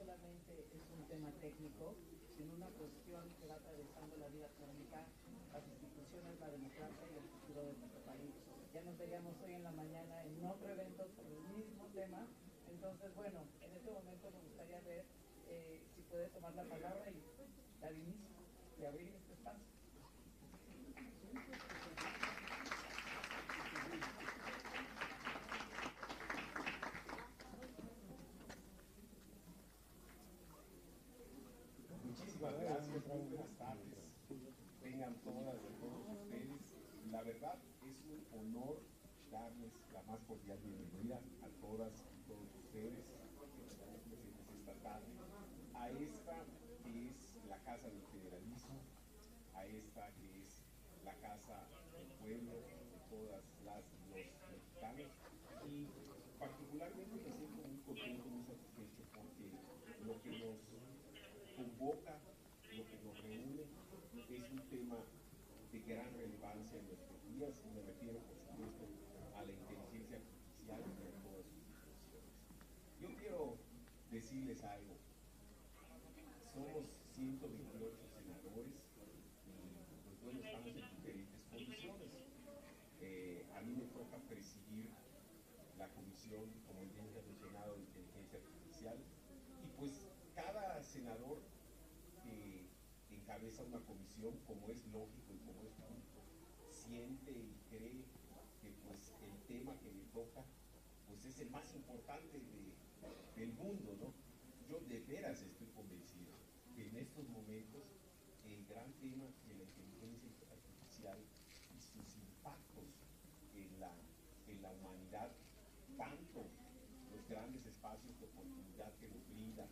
solamente es un tema técnico, sino una cuestión que va atravesando la vida pública, las instituciones, la democracia y el futuro de nuestro país. Ya nos veríamos hoy en la mañana en otro evento sobre el mismo tema. Entonces, bueno, en este momento me gustaría ver si puede tomar la palabra y dar inicio y abrir este espacio. Muchísimas gracias, muy buenas tardes. Tengan todas y todos ustedes. La verdad es un honor darles la más cordial bienvenida a todas y todos ustedes que estamos presentes esta tarde a esta que es la Casa del Federalismo, a esta que es la Casa del Pueblo, de todas las y los mexicanos. Y particularmente me siento muy contento, muy satisfecho porque lo que nos convoca, lo que nos reúne, es un tema de gran relevancia en nuestros días, y me refiero, por supuesto, a la inteligencia artificial en todas sus dimensiones. Yo quiero decirles algo. Somos 128 senadores y pues bueno, estamos en diferentes condiciones. A mí me toca presidir la comisión, como bien se ha mencionado, de inteligencia artificial, y pues cada senador encabeza una comisión, como es lógico y como es justo, siente y cree que pues el tema que le toca pues es el más importante del mundo, ¿no? Yo de veras estoy convencido que en estos momentos el gran tema de la inteligencia artificial y sus impactos en la humanidad, tanto los grandes espacios de oportunidad que nos brinda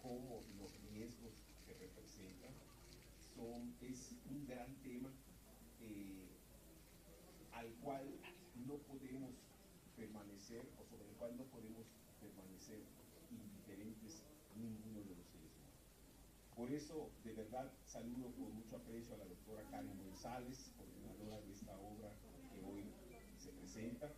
como los riesgos que representan, es un gran tema al cual no podemos permanecer, o sobre el cual no podemos permanecer indiferentes ninguno de los seres humanos. Por eso, de verdad, saludo con mucho aprecio a la doctora Karen González, coordinadora de esta obra que hoy se presenta,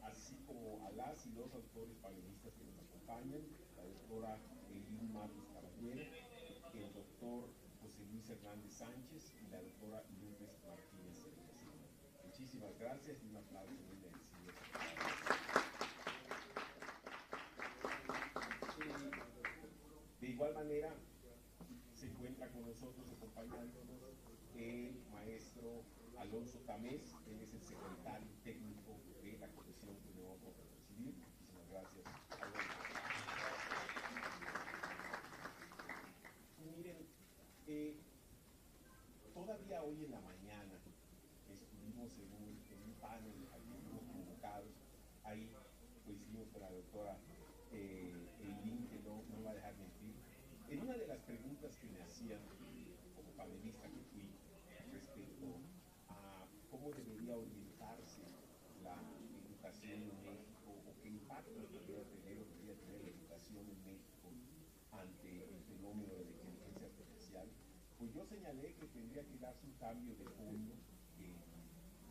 así como a las y los autores panelistas que nos acompañan, la doctora Elín Matos Caballero, el doctor José Luis Hernández Sánchez y la doctora Lourdes Martínez Cerveza. Muchísimas gracias y un aplauso muy merecido. De igual manera, se encuentra con nosotros acompañándonos el maestro Alonso Tamés, él es el secretario técnico de la comisión que me va a presidir. Muchísimas gracias, Alonso. Miren, todavía hoy en la mañana estuvimos en un panel al que fuimos convocados, ahí coincidimos con la doctora Eileen, que no me va a dejar mentir. En una de las preguntas que me hacían como panelista que fui respecto a cómo debería orientarse la educación en México o qué impacto debería tener o debería tener la educación en México ante el fenómeno de la inteligencia artificial, pues yo señalé que tendría que darse un cambio de fondo en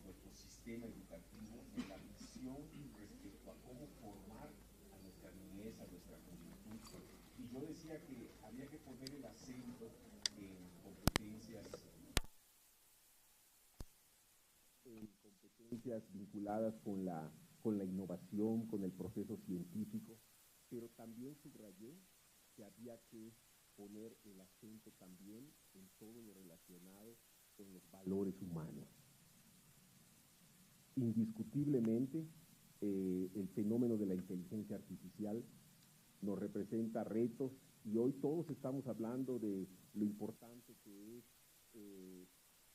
nuestro sistema educativo, en la visión respecto a cómo formar a nuestra niñez, a nuestra juventud. Y yo decía que había que poner el acento en competencias vinculadas con la innovación, con el proceso científico, pero también subrayé que había que poner el acento también en todo lo relacionado con los valores humanos. Indiscutiblemente, el fenómeno de la inteligencia artificial nos representa retos y hoy todos estamos hablando de lo importante que es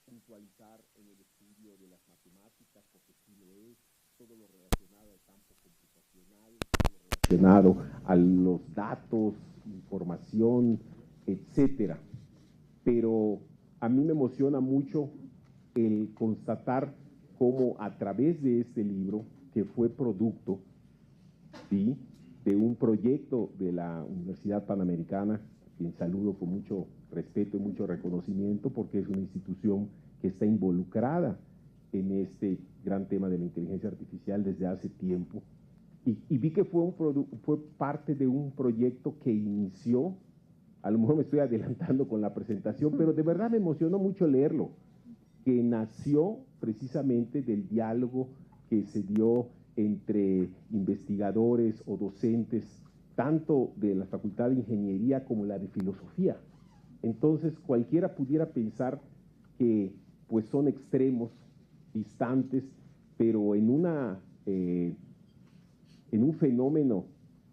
puntualizar en el estudio de las matemáticas, porque sí lo es, todo lo relacionado al campo computacional, todo lo relacionado a los datos, información, etcétera. Pero a mí me emociona mucho el constatar cómo a través de este libro, que fue producto, ¿sí?, de un proyecto de la Universidad Panamericana, quien saludo con mucho respeto y mucho reconocimiento, porque es una institución que está involucrada en este gran tema de la inteligencia artificial desde hace tiempo, y vi que fue parte de un proyecto que inició, a lo mejor me estoy adelantando con la presentación, pero de verdad me emocionó mucho leerlo, que nació precisamente del diálogo que se dio entre investigadores o docentes, tanto de la Facultad de Ingeniería como la de Filosofía. Entonces, cualquiera pudiera pensar que pues son extremos, distantes, pero en un fenómeno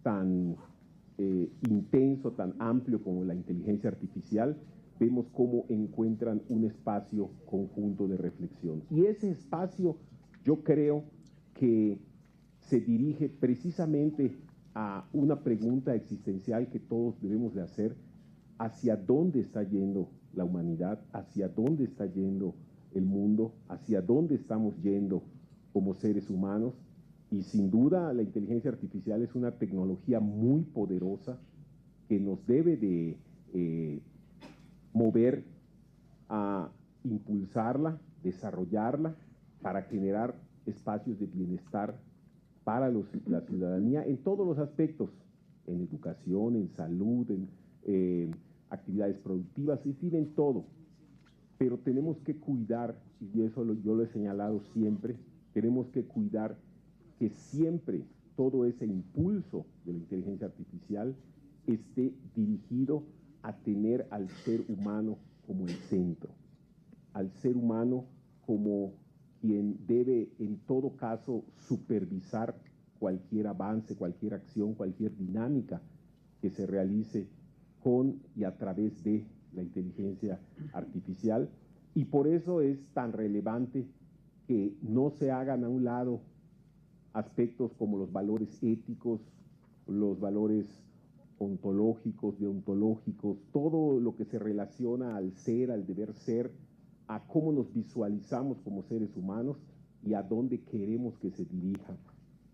tan intenso, tan amplio como la inteligencia artificial, vemos cómo encuentran un espacio conjunto de reflexión. Y ese espacio, yo creo que se dirige precisamente a una pregunta existencial que todos debemos de hacer: ¿hacia dónde está yendo la humanidad? ¿Hacia dónde está yendo el mundo? ¿Hacia dónde estamos yendo como seres humanos? Y sin duda la inteligencia artificial es una tecnología muy poderosa que nos debe de mover a impulsarla, desarrollarla para generar espacios de bienestar para la ciudadanía en todos los aspectos, en educación, en salud, en actividades productivas, en fin, en todo. Pero tenemos que cuidar, y eso yo lo he señalado siempre, tenemos que cuidar que siempre todo ese impulso de la inteligencia artificial esté dirigido a tener al ser humano como el centro, al ser humano como quien debe en todo caso supervisar cualquier avance, cualquier acción, cualquier dinámica que se realice con y a través de la inteligencia artificial. Y por eso es tan relevante que no se hagan a un lado aspectos como los valores éticos, los valores ontológicos, deontológicos, todo lo que se relaciona al ser, al deber ser, a cómo nos visualizamos como seres humanos y a dónde queremos que se dirija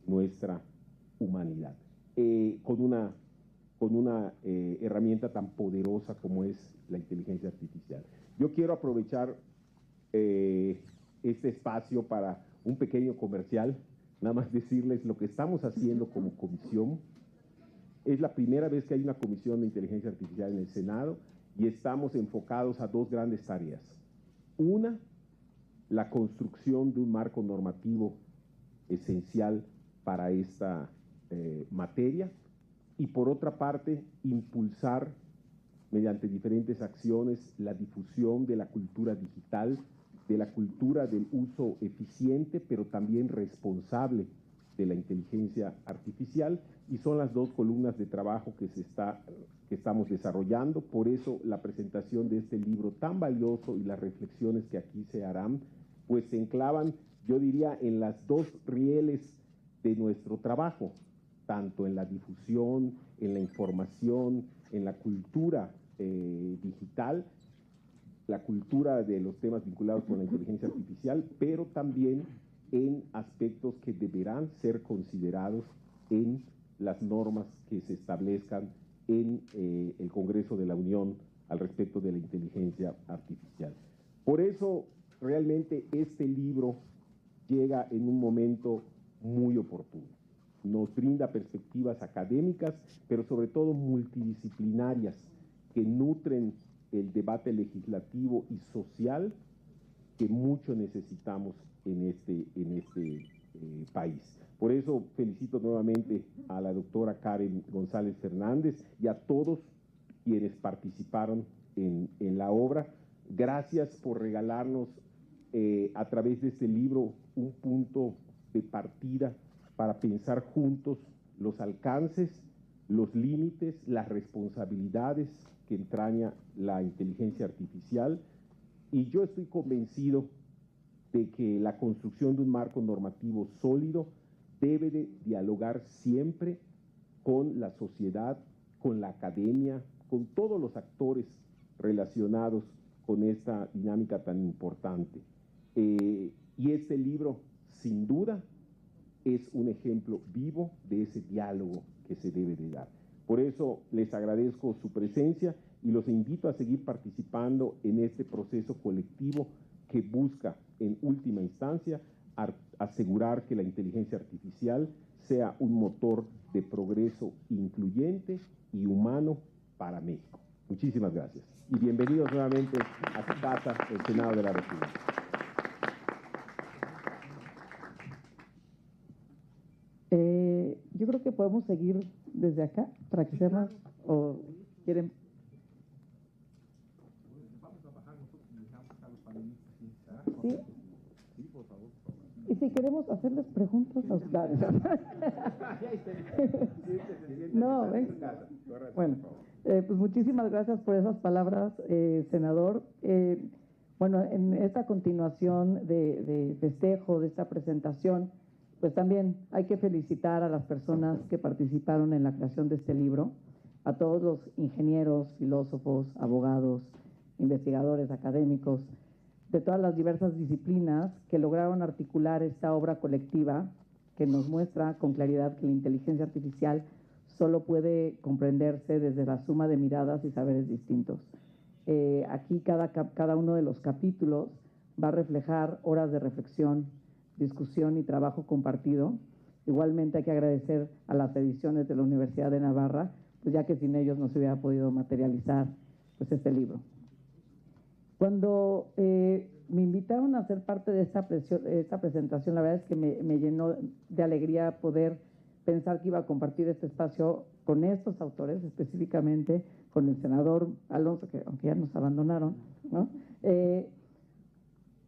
nuestra humanidad. Con una herramienta tan poderosa como es la inteligencia artificial. Yo quiero aprovechar este espacio para un pequeño comercial, nada más decirles lo que estamos haciendo como comisión. Es la primera vez que hay una comisión de inteligencia artificial en el Senado y estamos enfocados a dos grandes tareas. Una, la construcción de un marco normativo esencial para esta materia, y por otra parte, impulsar mediante diferentes acciones la difusión de la cultura digital, de la cultura del uso eficiente, pero también responsable de la inteligencia artificial, y son las dos columnas de trabajo que estamos desarrollando. Por eso la presentación de este libro tan valioso y las reflexiones que aquí se harán, pues se enclavan, yo diría, en las dos rieles de nuestro trabajo, tanto en la difusión, en la información, en la cultura digital, la cultura de los temas vinculados con la inteligencia artificial, pero también en aspectos que deberán ser considerados en las normas que se establezcan en el Congreso de la Unión al respecto de la inteligencia artificial. Por eso, realmente, este libro llega en un momento muy oportuno. Nos brinda perspectivas académicas, pero sobre todo multidisciplinarias, que nutren el debate legislativo y social que mucho necesitamos en este país. Por eso felicito nuevamente a la doctora Karen González Fernández y a todos quienes participaron en la obra. Gracias por regalarnos a través de este libro un punto de partida para pensar juntos los alcances, los límites, las responsabilidades que entraña la inteligencia artificial. Y yo estoy convencido de que la construcción de un marco normativo sólido debe de dialogar siempre con la sociedad, con la academia, con todos los actores relacionados con esta dinámica tan importante. Y este libro, sin duda, es un ejemplo vivo de ese diálogo que se debe de dar. Por eso les agradezco su presencia y los invito a seguir participando en este proceso colectivo que busca, en última instancia, asegurar que la inteligencia artificial sea un motor de progreso incluyente y humano para México. Muchísimas gracias. Y bienvenidos nuevamente a su casa, el Senado de la República. Yo creo que podemos seguir desde acá para que sea más, o quieren. Vamos a bajar nosotros y dejamos a los panelistas. Sí. Sí, por favor. Y si queremos hacerles preguntas a ustedes. No, ven. Bueno, pues muchísimas gracias por esas palabras, senador. Bueno, en esta continuación de festejo, de esta presentación, pues también hay que felicitar a las personas que participaron en la creación de este libro, a todos los ingenieros, filósofos, abogados, investigadores, académicos, de todas las diversas disciplinas que lograron articular esta obra colectiva que nos muestra con claridad que la inteligencia artificial solo puede comprenderse desde la suma de miradas y saberes distintos. Aquí cada uno de los capítulos va a reflejar horas de reflexión, discusión y trabajo compartido. Igualmente hay que agradecer a las ediciones de la Universidad de Navarra, pues ya que sin ellos no se hubiera podido materializar pues este libro. Cuando me invitaron a ser parte de esta presentación, la verdad es que me llenó de alegría poder pensar que iba a compartir este espacio con estos autores, específicamente con el senador Alonso, que aunque ya nos abandonaron, ¿no?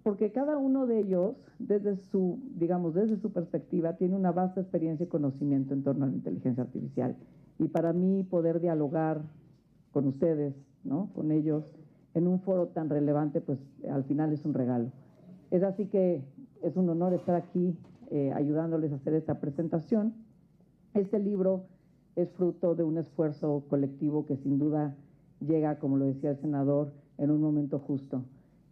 Porque cada uno de ellos, desde su perspectiva, tiene una vasta experiencia y conocimiento en torno a la inteligencia artificial. Y para mí poder dialogar con ustedes, ¿no?, con ellos, en un foro tan relevante, pues al final es un regalo. Es así que es un honor estar aquí ayudándoles a hacer esta presentación. Este libro es fruto de un esfuerzo colectivo que sin duda llega, como lo decía el senador, en un momento justo.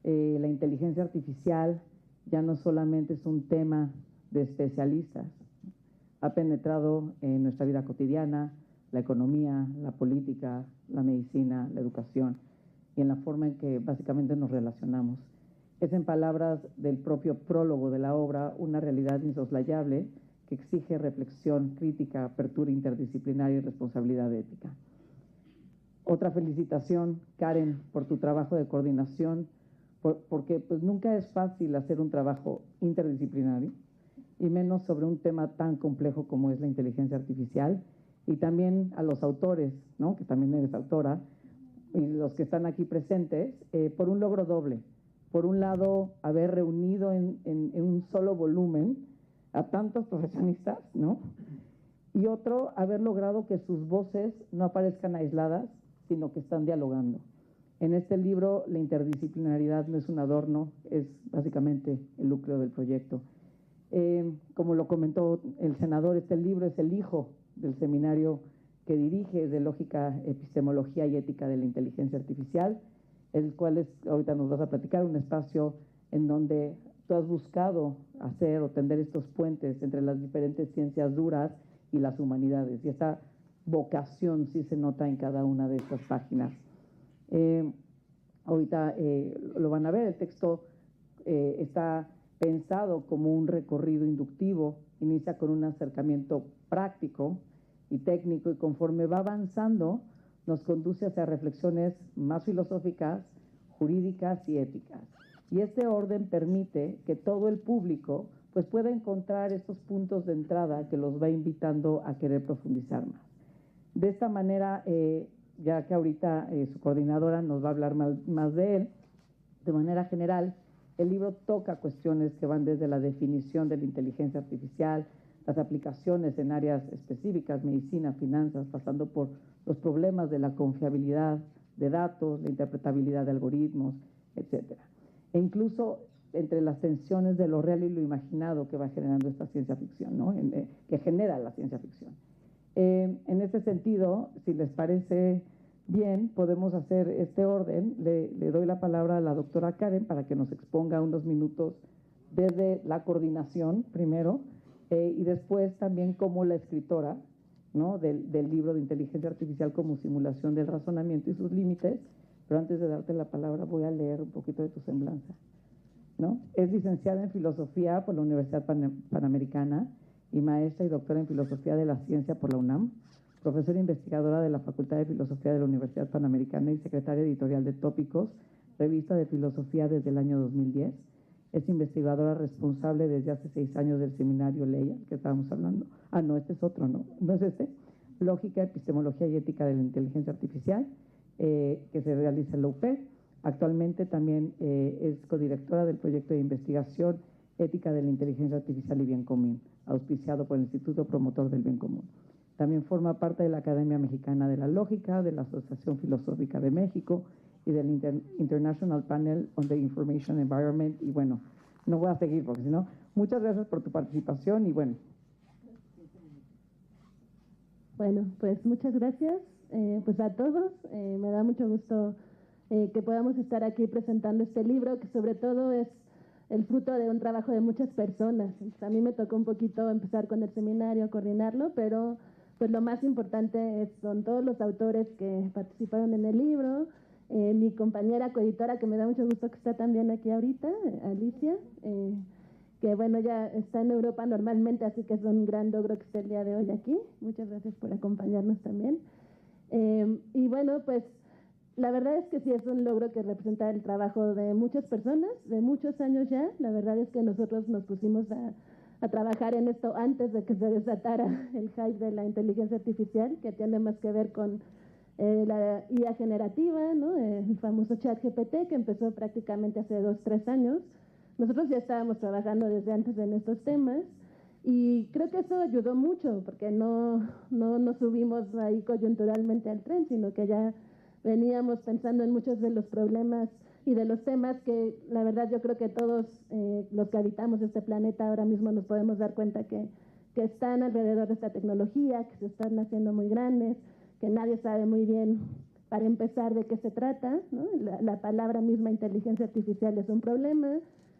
La inteligencia artificial ya no solamente es un tema de especialistas, ha penetrado en nuestra vida cotidiana, la economía, la política, la medicina, la educación y en la forma en que básicamente nos relacionamos. Es, en palabras del propio prólogo de la obra, una realidad insoslayable que exige reflexión crítica, apertura interdisciplinaria y responsabilidad ética. Otra felicitación, Karen, por tu trabajo de coordinación, porque pues nunca es fácil hacer un trabajo interdisciplinario, y menos sobre un tema tan complejo como es la inteligencia artificial, y también a los autores, ¿no?, que también eres autora, y los que están aquí presentes, por un logro doble. Por un lado, haber reunido en un solo volumen a tantos profesionistas, ¿no?, y otro, haber logrado que sus voces no aparezcan aisladas, sino que están dialogando. En este libro, la interdisciplinaridad no es un adorno, es básicamente el núcleo del proyecto. Como lo comentó el senador, este libro es el hijo del seminario que dirige de Lógica, Epistemología y Ética de la Inteligencia Artificial, el cual ahorita nos vas a platicar, un espacio en donde tú has buscado hacer o tender estos puentes entre las diferentes ciencias duras y las humanidades. Y esta vocación sí se nota en cada una de estas páginas. Ahorita lo van a ver, el texto está pensado como un recorrido inductivo, inicia con un acercamiento práctico y técnico, y conforme va avanzando nos conduce hacia reflexiones más filosóficas, jurídicas y éticas. Y este orden permite que todo el público pues pueda encontrar estos puntos de entrada que los va invitando a querer profundizar más. De esta manera, ya que ahorita su coordinadora nos va a hablar más de él, de manera general, el libro toca cuestiones que van desde la definición de la inteligencia artificial, las aplicaciones en áreas específicas, medicina, finanzas, pasando por los problemas de la confiabilidad de datos, la interpretabilidad de algoritmos, etcétera. E incluso entre las tensiones de lo real y lo imaginado que va generando esta ciencia ficción, ¿no?, que genera la ciencia ficción. En este sentido, si les parece bien, podemos hacer este orden. Le doy la palabra a la doctora Karen para que nos exponga unos minutos desde la coordinación primero, y después también como la escritora, ¿no?, del libro de Inteligencia Artificial como simulación del razonamiento y sus límites. Pero antes de darte la palabra voy a leer un poquito de tu semblanza, ¿no? Es licenciada en Filosofía por la Universidad Panamericana y maestra y doctora en Filosofía de la Ciencia por la UNAM, profesora investigadora de la Facultad de Filosofía de la Universidad Panamericana y secretaria editorial de Tópicos, revista de filosofía desde el año 2010. Es investigadora responsable desde hace 6 años del seminario Leia, que estábamos hablando. Ah, no, este es otro, no es este. Lógica, Epistemología y Ética de la Inteligencia Artificial, que se realiza en la UP. Actualmente también es codirectora del proyecto de investigación Ética de la Inteligencia Artificial y Bien Común, auspiciado por el Instituto Promotor del Bien Común. También forma parte de la Academia Mexicana de la Lógica, de la Asociación Filosófica de México y del International Panel on the Information Environment. Y bueno, no voy a seguir porque si no, muchas gracias por tu participación y bueno. Bueno, pues muchas gracias pues a todos. Me da mucho gusto que podamos estar aquí presentando este libro, que sobre todo es el fruto de un trabajo de muchas personas. A mí me tocó un poquito empezar con el seminario, coordinarlo, pero pues lo más importante son todos los autores que participaron en el libro, mi compañera coeditora, que me da mucho gusto que está también aquí ahorita, Alicia, que bueno, ya está en Europa normalmente, así que es un gran logro que esté el día de hoy aquí. Muchas gracias por acompañarnos también. Y bueno, pues la verdad es que sí es un logro que representa el trabajo de muchas personas, de muchos años ya. La verdad es que nosotros nos pusimos a trabajar en esto antes de que se desatara el hype de la inteligencia artificial, que tiene más que ver con la IA generativa, ¿no? El famoso ChatGPT, que empezó prácticamente hace 2-3 años. Nosotros ya estábamos trabajando desde antes en estos temas y creo que eso ayudó mucho, porque no nos subimos ahí coyunturalmente al tren, sino que ya veníamos pensando en muchos de los problemas y de los temas que la verdad yo creo que todos los que habitamos este planeta ahora mismo nos podemos dar cuenta que están alrededor de esta tecnología, que se están haciendo muy grandes, que nadie sabe muy bien, para empezar, de qué se trata, ¿no? La palabra misma inteligencia artificial es un problema,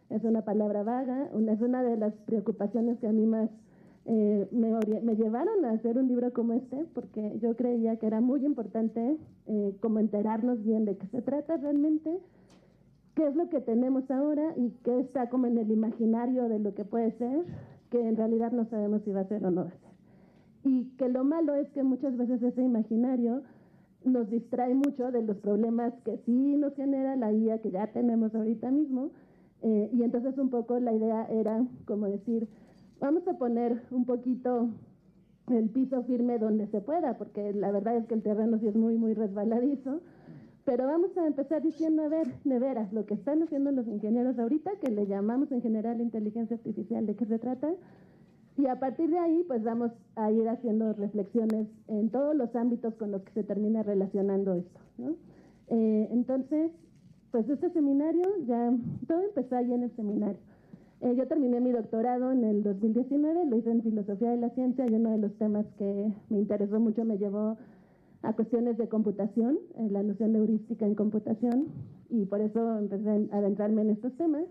es una palabra vaga, es una de las preocupaciones que a mí más me llevaron a hacer un libro como este, porque yo creía que era muy importante como enterarnos bien de qué se trata realmente, qué es lo que tenemos ahora y qué está como en el imaginario de lo que puede ser, que en realidad no sabemos si va a ser o no va a ser. Y que lo malo es que muchas veces ese imaginario nos distrae mucho de los problemas que sí nos genera la IA que ya tenemos ahorita mismo, y entonces un poco la idea era como decir, vamos a poner un poquito el piso firme donde se pueda, porque la verdad es que el terreno sí es muy, muy resbaladizo, pero vamos a empezar diciendo, a ver, de veras, lo que están haciendo los ingenieros ahorita, que le llamamos en general inteligencia artificial, ¿de qué se trata? Y a partir de ahí, pues vamos a ir haciendo reflexiones en todos los ámbitos con los que se termina relacionando esto, ¿no? Entonces, pues este seminario, ya todo empezó ahí en el seminario. Yo terminé mi doctorado en el 2019, lo hice en Filosofía de la Ciencia, y uno de los temas que me interesó mucho me llevó a cuestiones de computación, la noción de heurística en computación, y por eso empecé a adentrarme en estos temas.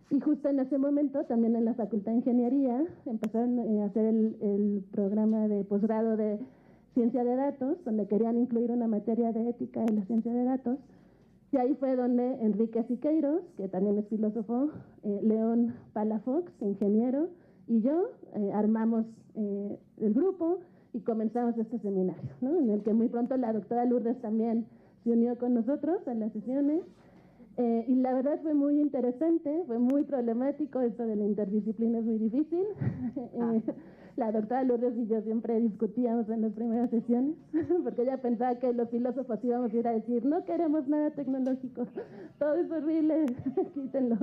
Y justo en ese momento, también en la Facultad de Ingeniería, empezaron a hacer el programa de posgrado de Ciencia de Datos, donde querían incluir una materia de ética en la ciencia de datos. Y ahí fue donde Enrique Siqueiros, que también es filósofo, León Palafox, ingeniero, y yo armamos el grupo y comenzamos este seminario, ¿no? En el que muy pronto la doctora Lourdes también se unió con nosotros a las sesiones. Y la verdad fue muy interesante, fue muy problemático, esto de la interdisciplina es muy difícil. La doctora Lourdes y yo siempre discutíamos en las primeras sesiones, porque ella pensaba que los filósofos íbamos a ir a decir, no queremos nada tecnológico, todo es horrible, quítenlo.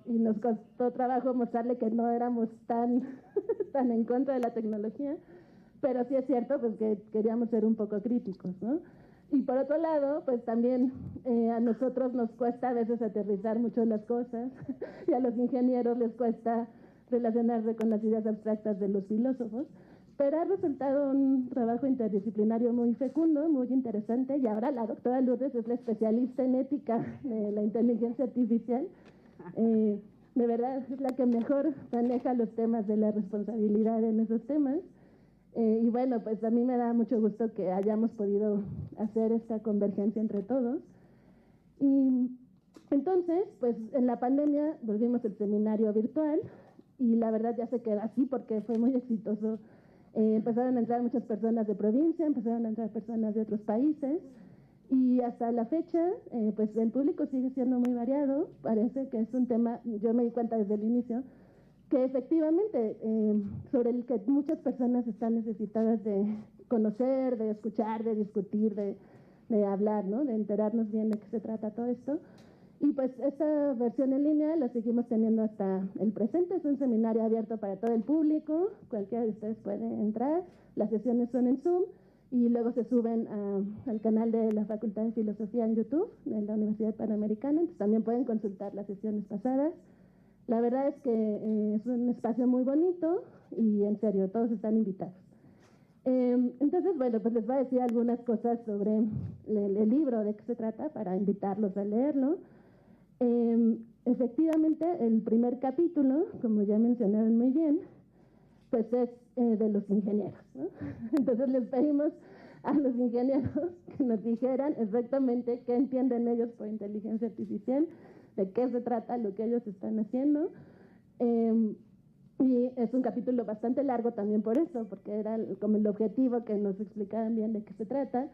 Y nos costó trabajo mostrarle que no éramos tan en contra de la tecnología, pero sí es cierto pues que queríamos ser un poco críticos, ¿no? Y por otro lado, pues también a nosotros nos cuesta a veces aterrizar mucho las cosas y a los ingenieros les cuesta relacionarse con las ideas abstractas de los filósofos, pero ha resultado un trabajo interdisciplinario muy fecundo, muy interesante, y ahora la doctora Lourdes es la especialista en ética de la inteligencia artificial. De verdad es la que mejor maneja los temas de la responsabilidad en esos temas. Y bueno, pues a mí me da mucho gusto que hayamos podido hacer esta convergencia entre todos. Y entonces, pues en la pandemia volvimos el seminario virtual y la verdad ya se queda así porque fue muy exitoso. Empezaron a entrar muchas personas de provincia, empezaron a entrar personas de otros países, y hasta la fecha, pues el público sigue siendo muy variado. Parece que es un tema, yo me di cuenta desde el inicio, que efectivamente sobre el que muchas personas están necesitadas de conocer, de escuchar, de discutir, de hablar, ¿no? De enterarnos bien de qué se trata todo esto. Y pues esta versión en línea la seguimos teniendo hasta el presente. Es un seminario abierto para todo el público, cualquiera de ustedes puede entrar. Las sesiones son en Zoom y luego se suben al canal de la Facultad de Filosofía en YouTube de la Universidad Panamericana. Entonces también pueden consultar las sesiones pasadas. La verdad es que es un espacio muy bonito y en serio, todos están invitados. Entonces, bueno, pues les voy a decir algunas cosas sobre el libro, de qué se trata, para invitarlos a leerlo. Efectivamente, el primer capítulo, como ya mencionaron muy bien, pues es de los ingenieros, ¿no? Entonces les pedimos a los ingenieros que nos dijeran exactamente qué entienden ellos por inteligencia artificial, de qué se trata lo que ellos están haciendo. Y es un capítulo bastante largo también por eso, porque era como el objetivo que nos explicaran bien de qué se trata,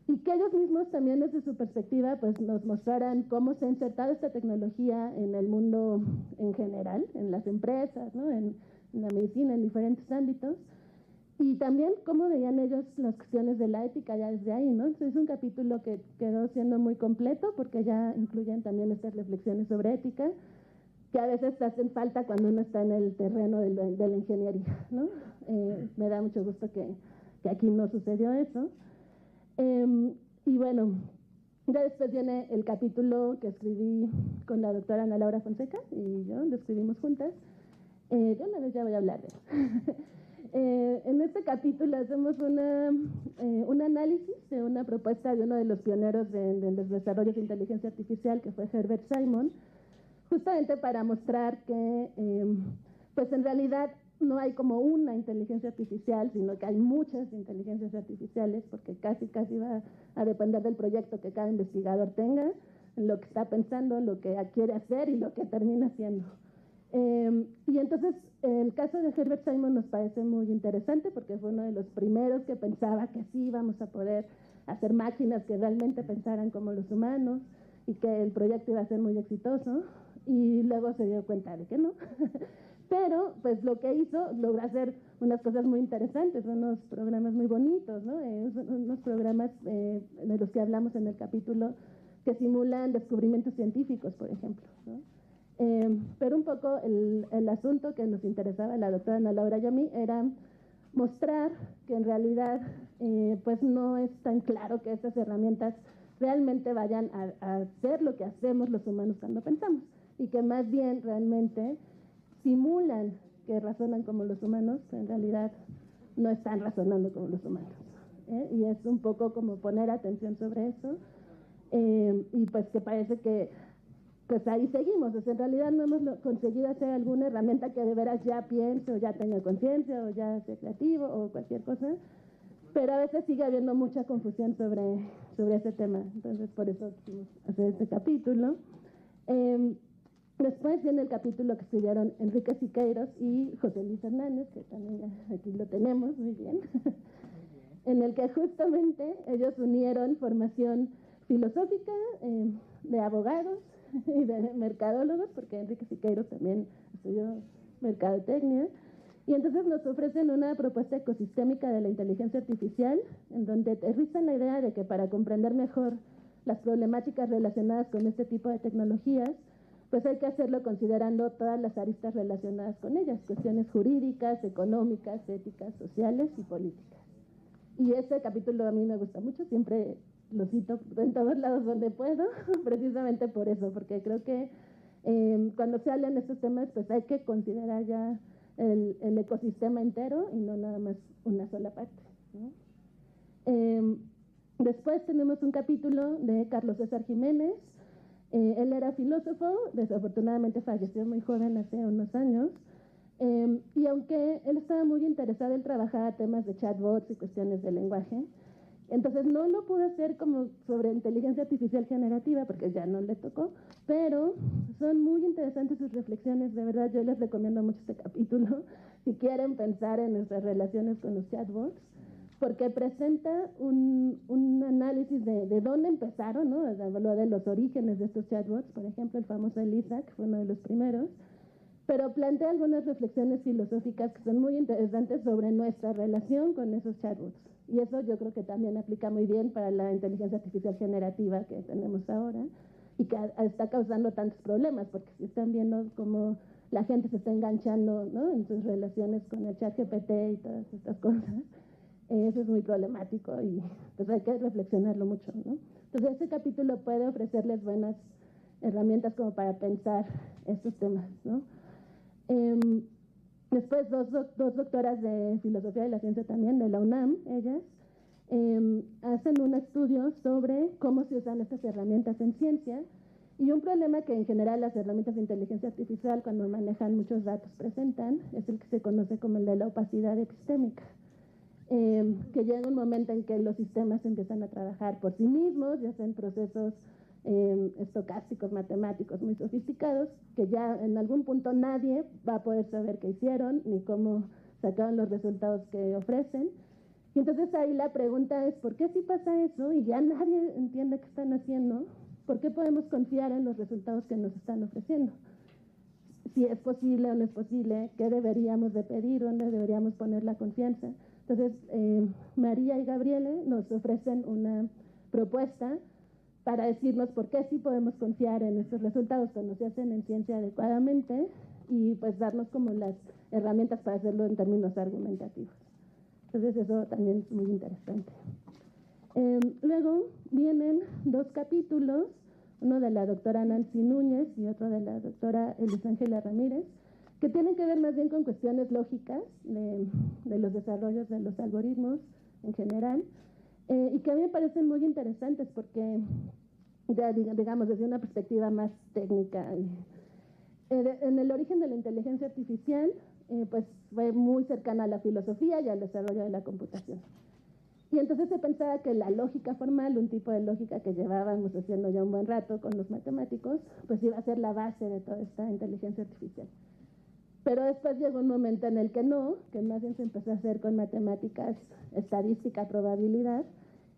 y que ellos mismos también desde su perspectiva pues nos mostraran cómo se ha insertado esta tecnología en el mundo en general, en las empresas, ¿no? En la medicina, en diferentes ámbitos, y también cómo veían ellos las cuestiones de la ética ya desde ahí, ¿no? Entonces es un capítulo que quedó siendo muy completo porque ya incluyen también estas reflexiones sobre ética, que a veces hacen falta cuando uno está en el terreno de la ingeniería, ¿no? Me da mucho gusto que aquí no sucedió eso. Y bueno, ya después viene el capítulo que escribí con la doctora Ana Laura Fonseca y yo, lo escribimos juntas. De una vez ya voy a hablar de eso. En este capítulo hacemos un análisis de una propuesta de uno de los pioneros de los desarrollos de inteligencia artificial, que fue Herbert Simon, justamente para mostrar que pues en realidad no hay como una inteligencia artificial, sino que hay muchas inteligencias artificiales, porque casi va a depender del proyecto que cada investigador tenga, lo que está pensando, lo que quiere hacer y lo que termina haciendo. Y entonces el caso de Herbert Simon nos parece muy interesante porque fue uno de los primeros que pensaba que sí íbamos a poder hacer máquinas que realmente pensaran como los humanos y que el proyecto iba a ser muy exitoso, y luego se dio cuenta de que no. Pero pues lo que hizo, logró hacer unas cosas muy interesantes, unos programas muy bonitos, ¿no? Unos programas de los que hablamos en el capítulo que simulan descubrimientos científicos, por ejemplo, ¿no? Pero un poco el asunto que nos interesaba a la doctora Ana Laura y a mí era mostrar que en realidad pues no es tan claro que estas herramientas realmente vayan a hacer lo que hacemos los humanos cuando pensamos, y que más bien realmente simulan que razonan como los humanos, pero en realidad no están razonando como los humanos. Y es un poco como poner atención sobre eso, y pues que parece que pues ahí seguimos. O sea, en realidad no hemos conseguido hacer alguna herramienta que de veras ya piense o ya tenga conciencia o ya sea creativo o cualquier cosa, pero a veces sigue habiendo mucha confusión sobre ese tema. Entonces por eso quisimos hacer este capítulo. Después viene el capítulo que escribieron Enrique Siqueiros y José Luis Hernández, que también ya aquí lo tenemos muy bien, en el que justamente ellos unieron formación filosófica de abogados y de mercadólogos, porque Enrique Siqueiros también estudió mercadotecnia, y entonces nos ofrecen una propuesta ecosistémica de la inteligencia artificial, en donde aterrizan la idea de que para comprender mejor las problemáticas relacionadas con este tipo de tecnologías, pues hay que hacerlo considerando todas las aristas relacionadas con ellas, cuestiones jurídicas, económicas, éticas, sociales y políticas. Y este capítulo a mí me gusta mucho, siempre lo cito en todos lados donde puedo, precisamente por eso, porque creo que cuando se hablan de estos temas, pues hay que considerar ya el ecosistema entero y no nada más una sola parte, ¿no? Después tenemos un capítulo de Carlos César Jiménez. Él era filósofo, desafortunadamente falleció muy joven hace unos años, y aunque él estaba muy interesado en trabajar temas de chatbots y cuestiones de lenguaje, Entonces no lo pude hacer como sobre inteligencia artificial generativa porque ya no le tocó, pero son muy interesantes sus reflexiones, de verdad yo les recomiendo mucho este capítulo si quieren pensar en nuestras relaciones con los chatbots, porque presenta un análisis de dónde empezaron, ¿no? Habló de los orígenes de estos chatbots, por ejemplo el famoso Elisa, que fue uno de los primeros, pero plantea algunas reflexiones filosóficas que son muy interesantes sobre nuestra relación con esos chatbots. Y eso yo creo que también aplica muy bien para la inteligencia artificial generativa que tenemos ahora y que está causando tantos problemas, porque si están viendo cómo la gente se está enganchando, ¿no?, en sus relaciones con el chat GPT y todas estas cosas, eso es muy problemático y pues hay que reflexionarlo mucho, ¿no? Entonces este capítulo puede ofrecerles buenas herramientas como para pensar estos temas, ¿no? Después dos doctoras de filosofía de la ciencia también, de la UNAM, ellas, hacen un estudio sobre cómo se usan estas herramientas en ciencia y un problema que en general las herramientas de inteligencia artificial cuando manejan muchos datos presentan es el que se conoce como el de la opacidad epistémica, que llega un momento en que los sistemas empiezan a trabajar por sí mismos, ya sean procesos estocásticos, matemáticos muy sofisticados, que ya en algún punto nadie va a poder saber qué hicieron ni cómo sacaron los resultados que ofrecen. Y entonces ahí la pregunta es, ¿por qué si pasa eso y ya nadie entiende qué están haciendo? ¿Por qué podemos confiar en los resultados que nos están ofreciendo? Si es posible o no es posible, ¿qué deberíamos de pedir? ¿Dónde deberíamos poner la confianza? Entonces, María y Gabriele nos ofrecen una propuesta para decirnos por qué sí podemos confiar en estos resultados cuando se hacen en ciencia adecuadamente y pues darnos como las herramientas para hacerlo en términos argumentativos. Entonces eso también es muy interesante. Luego vienen dos capítulos, uno de la doctora Nancy Núñez y otro de la doctora Elisangela Ramírez, que tienen que ver más bien con cuestiones lógicas de los desarrollos de los algoritmos en general, y que a mí me parecen muy interesantes porque, ya digamos, desde una perspectiva más técnica, en el origen de la inteligencia artificial, pues fue muy cercana a la filosofía y al desarrollo de la computación. Y entonces se pensaba que la lógica formal, un tipo de lógica que llevábamos haciendo ya un buen rato con los matemáticos, pues iba a ser la base de toda esta inteligencia artificial. Pero después llegó un momento en el que no, que más bien se empezó a hacer con matemáticas, estadística, probabilidad,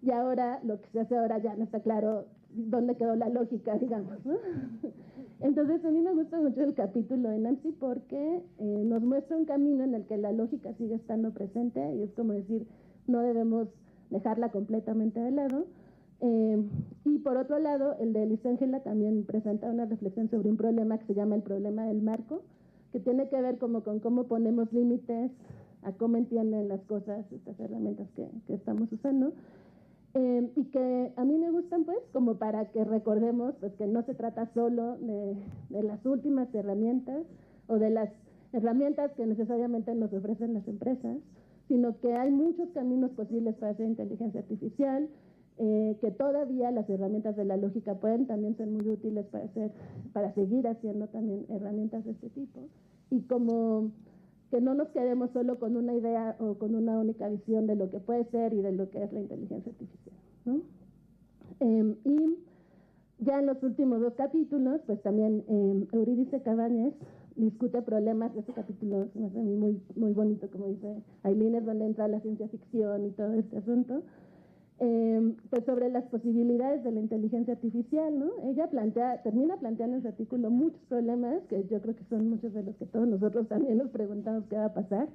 y ahora lo que se hace ahora ya no está claro dónde quedó la lógica, digamos, ¿no? Entonces a mí me gusta mucho el capítulo de Nancy porque nos muestra un camino en el que la lógica sigue estando presente y es como decir, no debemos dejarla completamente de lado. Y por otro lado, el de Elisangela también presenta una reflexión sobre un problema que se llama el problema del marco, que tiene que ver como con cómo ponemos límites a cómo entienden las cosas estas herramientas que estamos usando. Y que a mí me gustan pues como para que recordemos pues que no se trata solo de las últimas herramientas o de las herramientas que necesariamente nos ofrecen las empresas, sino que hay muchos caminos posibles para hacer inteligencia artificial, que todavía las herramientas de la lógica pueden también ser muy útiles para seguir haciendo también herramientas de este tipo, y como que no nos quedemos solo con una idea o con una única visión de lo que puede ser y de lo que es la inteligencia artificial, ¿no? Y ya en los últimos dos capítulos, pues también Eurídice Cabañez discute problemas. Este capítulo me hace a mí muy, muy bonito, como dice Aileen, es donde entra la ciencia ficción y todo este asunto. Pues sobre las posibilidades de la inteligencia artificial, ¿no? Ella termina planteando en su artículo muchos problemas, que yo creo que son muchos de los que todos nosotros también nos preguntamos qué va a pasar.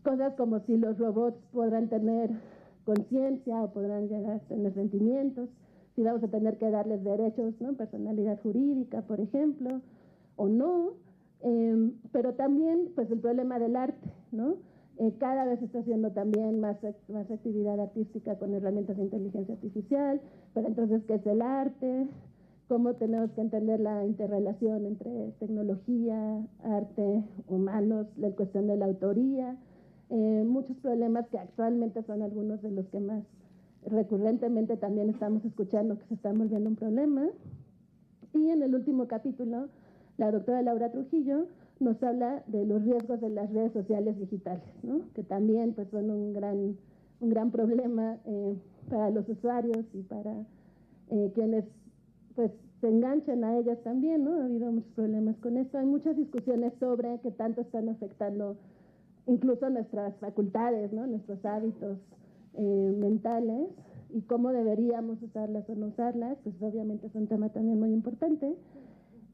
Cosas como si los robots podrán tener conciencia o podrán llegar a tener sentimientos, si vamos a tener que darles derechos, ¿no?, personalidad jurídica, por ejemplo, o no. Pero también pues el problema del arte, ¿no? Cada vez se está haciendo también más actividad artística con herramientas de inteligencia artificial, pero entonces, ¿qué es el arte? ¿Cómo tenemos que entender la interrelación entre tecnología, arte, humanos, la cuestión de la autoría? Muchos problemas que actualmente son algunos de los que más recurrentemente también estamos escuchando que se están volviendo un problema. Y en el último capítulo, la doctora Laura Trujillo nos habla de los riesgos de las redes sociales digitales, ¿no?, que también pues son un gran problema para los usuarios y para quienes pues se enganchan a ellas también, ¿no? Ha habido muchos problemas con esto. Hay muchas discusiones sobre qué tanto están afectando incluso nuestras facultades, ¿no? Nuestros hábitos mentales y cómo deberíamos usarlas o no usarlas, pues obviamente es un tema también muy importante.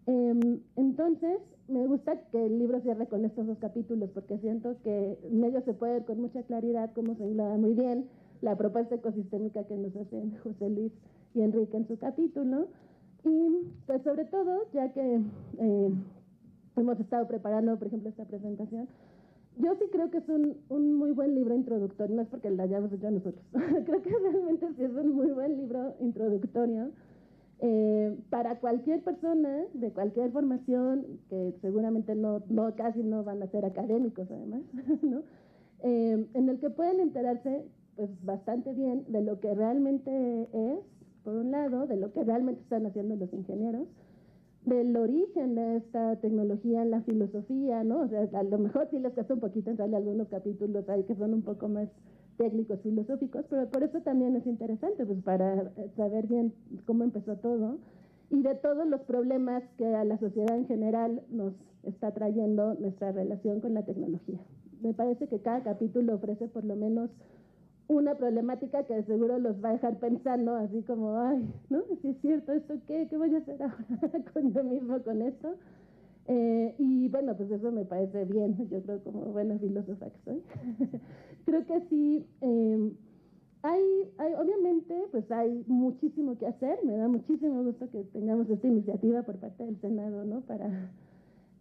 Entonces, me gusta que el libro cierre con estos 2 capítulos porque siento que en ellos se puede ver con mucha claridad cómo se engloba muy bien la propuesta ecosistémica que nos hacen José Luis y Enrique en su capítulo. Y pues sobre todo, ya que hemos estado preparando, por ejemplo, esta presentación, yo sí creo que es un muy buen libro introductorio, no es porque lo hayamos hecho nosotros, creo que realmente sí es un muy buen libro introductorio para cualquier persona de cualquier formación, que seguramente casi no van a ser académicos además, ¿no? En el que pueden enterarse pues bastante bien de lo que realmente es, por un lado, de lo que realmente están haciendo los ingenieros, del origen de esta tecnología en la filosofía, ¿no? O sea, a lo mejor sí les cuesta un poquito entrarle a algunos capítulos ahí que son un poco más técnicos, filosóficos, pero por eso también es interesante, pues para saber bien cómo empezó todo y de todos los problemas que a la sociedad en general nos está trayendo nuestra relación con la tecnología. Me parece que cada capítulo ofrece por lo menos una problemática que seguro los va a dejar pensando, así como, ay, ¿no? Si es cierto, ¿esto qué? ¿Qué voy a hacer ahora con yo mismo con esto? Y bueno, pues eso me parece bien, yo creo como buena filósofa que soy. Creo que sí, obviamente, pues hay muchísimo que hacer, me da muchísimo gusto que tengamos esta iniciativa por parte del Senado, ¿no?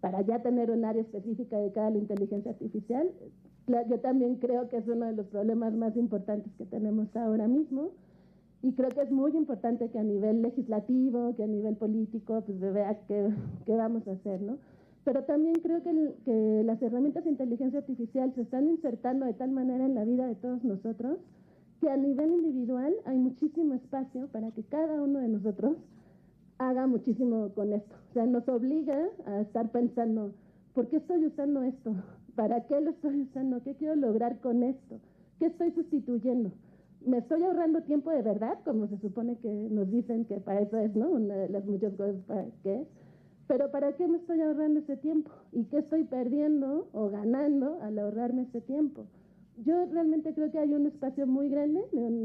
Para ya tener un área específica dedicada a la inteligencia artificial. Yo también creo que es uno de los problemas más importantes que tenemos ahora mismo y creo que es muy importante que a nivel legislativo, que a nivel político, pues se vea qué vamos a hacer, ¿no? Pero también creo que las herramientas de inteligencia artificial se están insertando de tal manera en la vida de todos nosotros que a nivel individual hay muchísimo espacio para que cada uno de nosotros haga muchísimo con esto. O sea, nos obliga a estar pensando, ¿por qué estoy usando esto? ¿Para qué lo estoy usando? ¿Qué quiero lograr con esto? ¿Qué estoy sustituyendo? ¿Me estoy ahorrando tiempo de verdad? Como se supone que nos dicen que para eso es, ¿no? Una de las muchas cosas para qué es. Pero ¿para qué me estoy ahorrando ese tiempo? ¿Y qué estoy perdiendo o ganando al ahorrarme ese tiempo? Yo realmente creo que hay un espacio muy grande,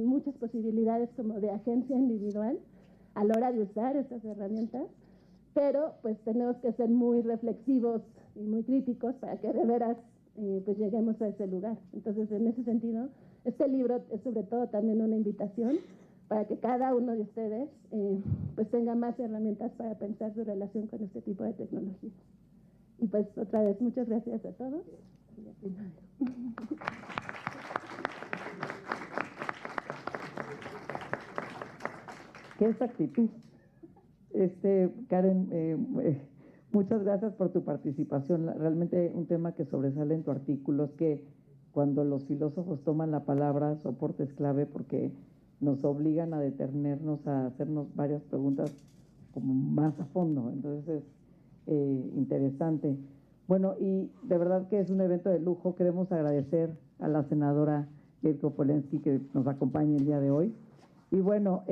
muchas posibilidades como de agencia individual a la hora de usar estas herramientas, pero pues tenemos que ser muy reflexivos y muy críticos para que de veras pues lleguemos a ese lugar. Entonces, en ese sentido, este libro es sobre todo también una invitación para que cada uno de ustedes pues tenga más herramientas para pensar su relación con este tipo de tecnología. Y pues otra vez, muchas gracias a todos. ¿Qué exactitud? Karen, muchas gracias por tu participación. Realmente un tema que sobresale en tu artículo es que cuando los filósofos toman la palabra, soporte es clave porque nos obligan a detenernos, a hacernos varias preguntas como más a fondo. Entonces es interesante. Bueno, y de verdad que es un evento de lujo. Queremos agradecer a la senadora Jelko Polensky que nos acompaña el día de hoy. Y bueno,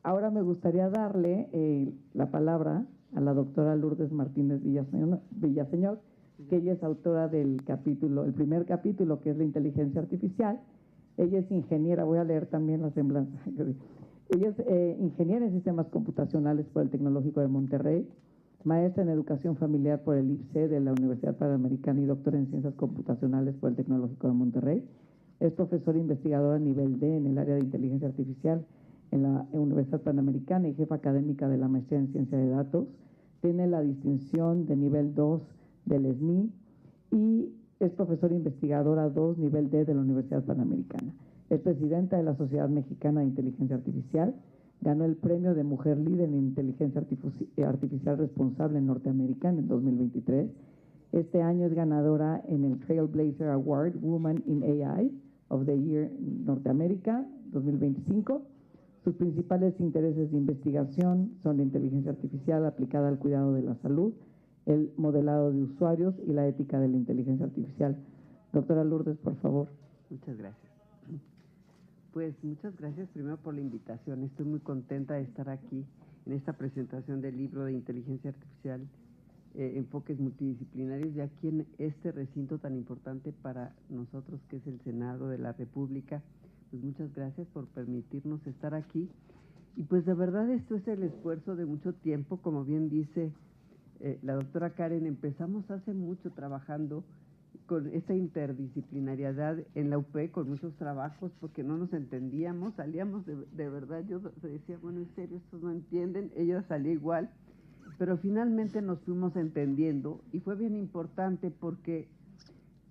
ahora me gustaría darle la palabra a la doctora Lourdes Martínez Villaseñor, que ella es autora del capítulo, el primer capítulo, que es la inteligencia artificial. Ella es ingeniera, voy a leer también la semblanza. Ella es ingeniera en sistemas computacionales por el Tecnológico de Monterrey, maestra en educación familiar por el IPSE de la Universidad Panamericana y doctora en ciencias computacionales por el Tecnológico de Monterrey. Es profesora investigadora a nivel D en el área de inteligencia artificial en la Universidad Panamericana y jefa académica de la maestría en ciencia de datos. Tiene la distinción de nivel 2 del SNI y es profesora investigadora 2 nivel D de la Universidad Panamericana. Es presidenta de la Sociedad Mexicana de Inteligencia Artificial. Ganó el premio de Mujer Líder en Inteligencia Artificial Responsable norteamericana en 2023. Este año es ganadora en el Trailblazer Award Woman in AI of the Year Norteamérica 2025. Sus principales intereses de investigación son la inteligencia artificial aplicada al cuidado de la salud, el modelado de usuarios y la ética de la inteligencia artificial. Doctora Lourdes, por favor. Muchas gracias. Pues muchas gracias primero por la invitación. Estoy muy contenta de estar aquí en esta presentación del libro de Inteligencia Artificial, Enfoques Multidisciplinarios, y aquí en este recinto tan importante para nosotros que es el Senado de la República. Pues muchas gracias por permitirnos estar aquí. Y pues de verdad esto es el esfuerzo de mucho tiempo, como bien dice la doctora Karen, empezamos hace mucho trabajando con esta interdisciplinariedad en la UP, con muchos trabajos, porque no nos entendíamos, salíamos de verdad, yo decía, bueno, en serio, estos no entienden, ella salía igual, pero finalmente nos fuimos entendiendo y fue bien importante porque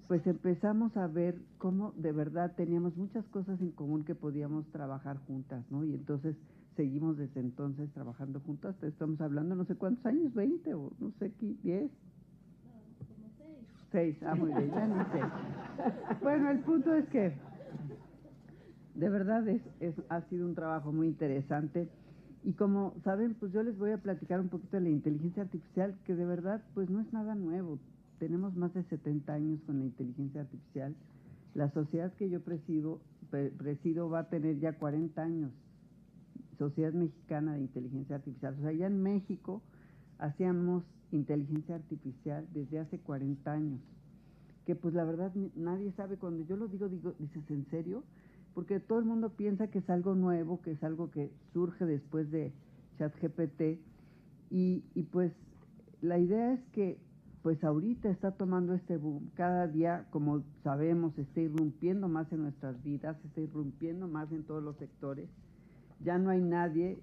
pues empezamos a ver cómo de verdad teníamos muchas cosas en común que podíamos trabajar juntas, ¿no? Y entonces seguimos desde entonces trabajando juntas, estamos hablando no sé cuántos años, 20 o no sé qué, 10. 6, muy bien, ya ni sé. Bueno, el punto es que de verdad ha sido un trabajo muy interesante y como saben, pues yo les voy a platicar un poquito de la inteligencia artificial, que de verdad pues no es nada nuevo. Tenemos más de 70 años con la inteligencia artificial. La sociedad que yo presido va a tener ya 40 años, Sociedad Mexicana de Inteligencia Artificial. O sea, ya en México hacíamos inteligencia artificial desde hace 40 años, que pues la verdad nadie sabe. Cuando yo lo digo, dices, ¿en serio? Porque todo el mundo piensa que es algo nuevo, que es algo que surge después de ChatGPT, y pues la idea es que pues ahorita está tomando este boom, cada día, como sabemos, está irrumpiendo más en nuestras vidas, está irrumpiendo más en todos los sectores. Ya no hay nadie,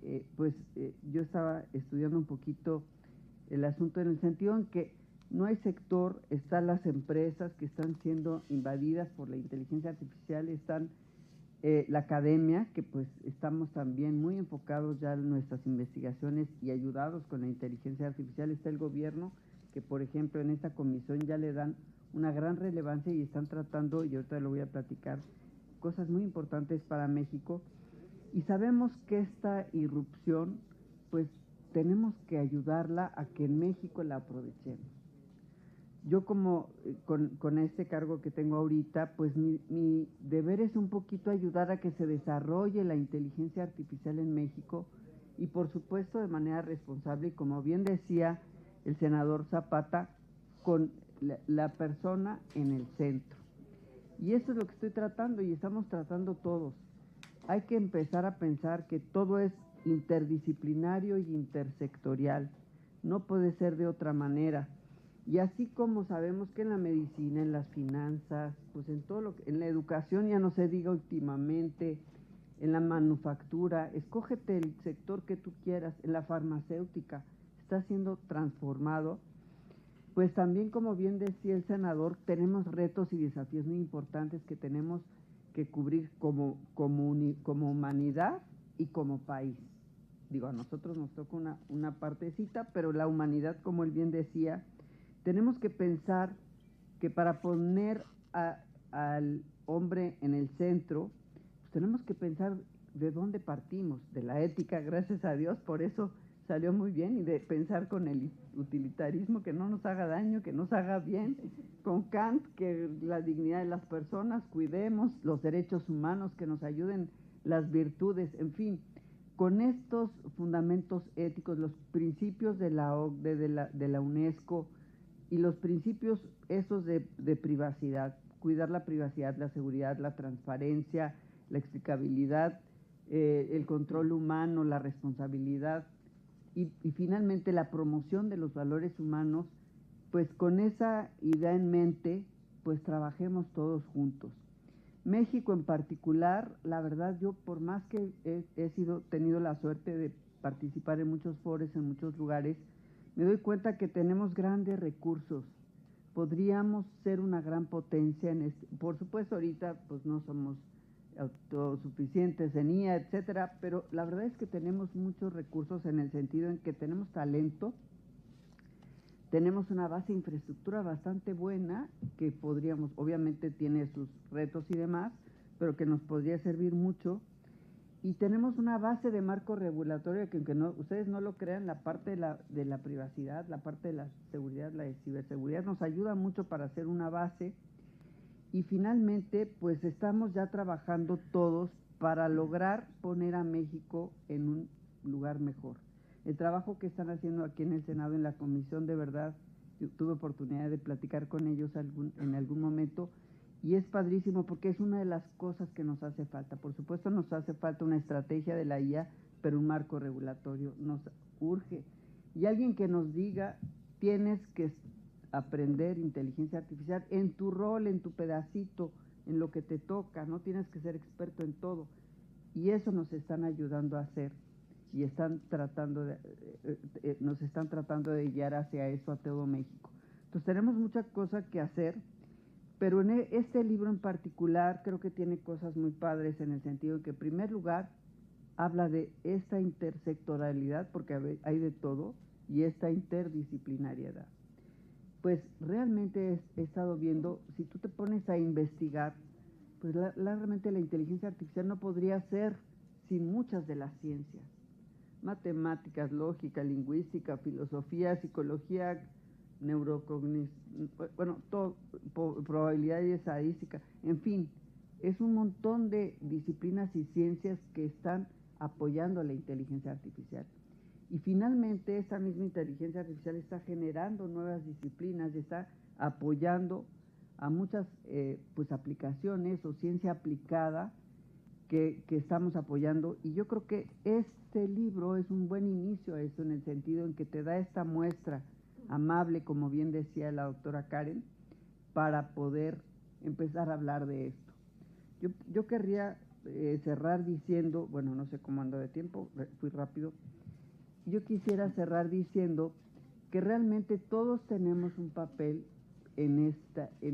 yo estaba estudiando un poquito el asunto en el sentido en que no hay sector, están las empresas que están siendo invadidas por la inteligencia artificial, están la academia, que pues estamos también muy enfocados ya en nuestras investigaciones y ayudados con la inteligencia artificial, está el gobierno, que por ejemplo en esta comisión ya le dan una gran relevancia y están tratando, y ahorita lo voy a platicar, cosas muy importantes para México. Y sabemos que esta irrupción, pues tenemos que ayudarla a que en México la aprovechemos. Yo como con este cargo que tengo ahorita, pues mi deber es un poquito ayudar a que se desarrolle la inteligencia artificial en México y por supuesto de manera responsable y como bien decía el senador Zapata, con la persona en el centro. Y eso es lo que estoy tratando y estamos tratando todos. Hay que empezar a pensar que todo es interdisciplinario y intersectorial. No puede ser de otra manera. Y así como sabemos que en la medicina, en las finanzas, pues en todo en la educación ya no se diga últimamente, en la manufactura, escógete el sector que tú quieras, en la farmacéutica, está siendo transformado. Pues también, como bien decía el senador, tenemos retos y desafíos muy importantes que tenemos que cubrir como humanidad y como país. Digo, a nosotros nos toca una partecita, pero la humanidad, como él bien decía, tenemos que pensar que para poner al hombre en el centro, pues tenemos que pensar de dónde partimos, de la ética, gracias a Dios, por eso salió muy bien, y de pensar con el utilitarismo, que no nos haga daño, que nos haga bien, con Kant, que la dignidad de las personas, cuidemos los derechos humanos, que nos ayuden las virtudes, en fin, con estos fundamentos éticos, los principios de la OCDE, de la UNESCO, y los principios esos de privacidad, cuidar la privacidad, la seguridad, la transparencia, la explicabilidad, el control humano, la responsabilidad y finalmente la promoción de los valores humanos, pues con esa idea en mente, pues trabajemos todos juntos. México en particular, la verdad, yo por más que he tenido la suerte de participar en muchos foros, en muchos lugares, me doy cuenta que tenemos grandes recursos. Podríamos ser una gran potencia en este. Por supuesto, ahorita pues no somos autosuficientes en IA, etcétera, pero la verdad es que tenemos muchos recursos en el sentido en que tenemos talento, tenemos una base de infraestructura bastante buena que podríamos, obviamente tiene sus retos y demás, pero que nos podría servir mucho. Y tenemos una base de marco regulatorio que, aunque ustedes no lo crean, la parte de la privacidad, la parte de la seguridad, la de ciberseguridad, nos ayuda mucho para hacer una base. y finalmente pues estamos ya trabajando todos para lograr poner a México en un lugar mejor. El trabajo que están haciendo aquí en el Senado, en la comisión, de verdad, yo tuve oportunidad de platicar con ellos en algún momento, y es padrísimo porque es una de las cosas que nos hace falta. Por supuesto nos hace falta una estrategia de la IA, pero un marco regulatorio nos urge. Y alguien que nos diga, tienes que aprender inteligencia artificial en tu rol, en tu pedacito, en lo que te toca, no tienes que ser experto en todo. Y eso nos están ayudando a hacer, y nos están tratando de guiar hacia eso a todo México. Entonces tenemos muchas cosas que hacer, pero en este libro en particular creo que tiene cosas muy padres, en el sentido de que en primer lugar habla de esta intersectorialidad, porque hay de todo, y esta interdisciplinariedad. Pues realmente he estado viendo, si tú te pones a investigar, pues realmente la inteligencia artificial no podría ser sin muchas de las ciencias. Matemáticas, lógica, lingüística, filosofía, psicología, neurocognición, bueno, todo, probabilidad y estadística, en fin, es un montón de disciplinas y ciencias que están apoyando a la inteligencia artificial. Y finalmente esta misma inteligencia artificial está generando nuevas disciplinas y está apoyando a muchas pues aplicaciones o ciencia aplicada que estamos apoyando, y yo creo que este libro es un buen inicio a eso, en el sentido en que te da esta muestra amable, como bien decía la doctora Karen, para poder empezar a hablar de esto. Yo querría cerrar diciendo, bueno, no sé cómo ando de tiempo, fui rápido. Yo quisiera cerrar diciendo que realmente todos tenemos un papel en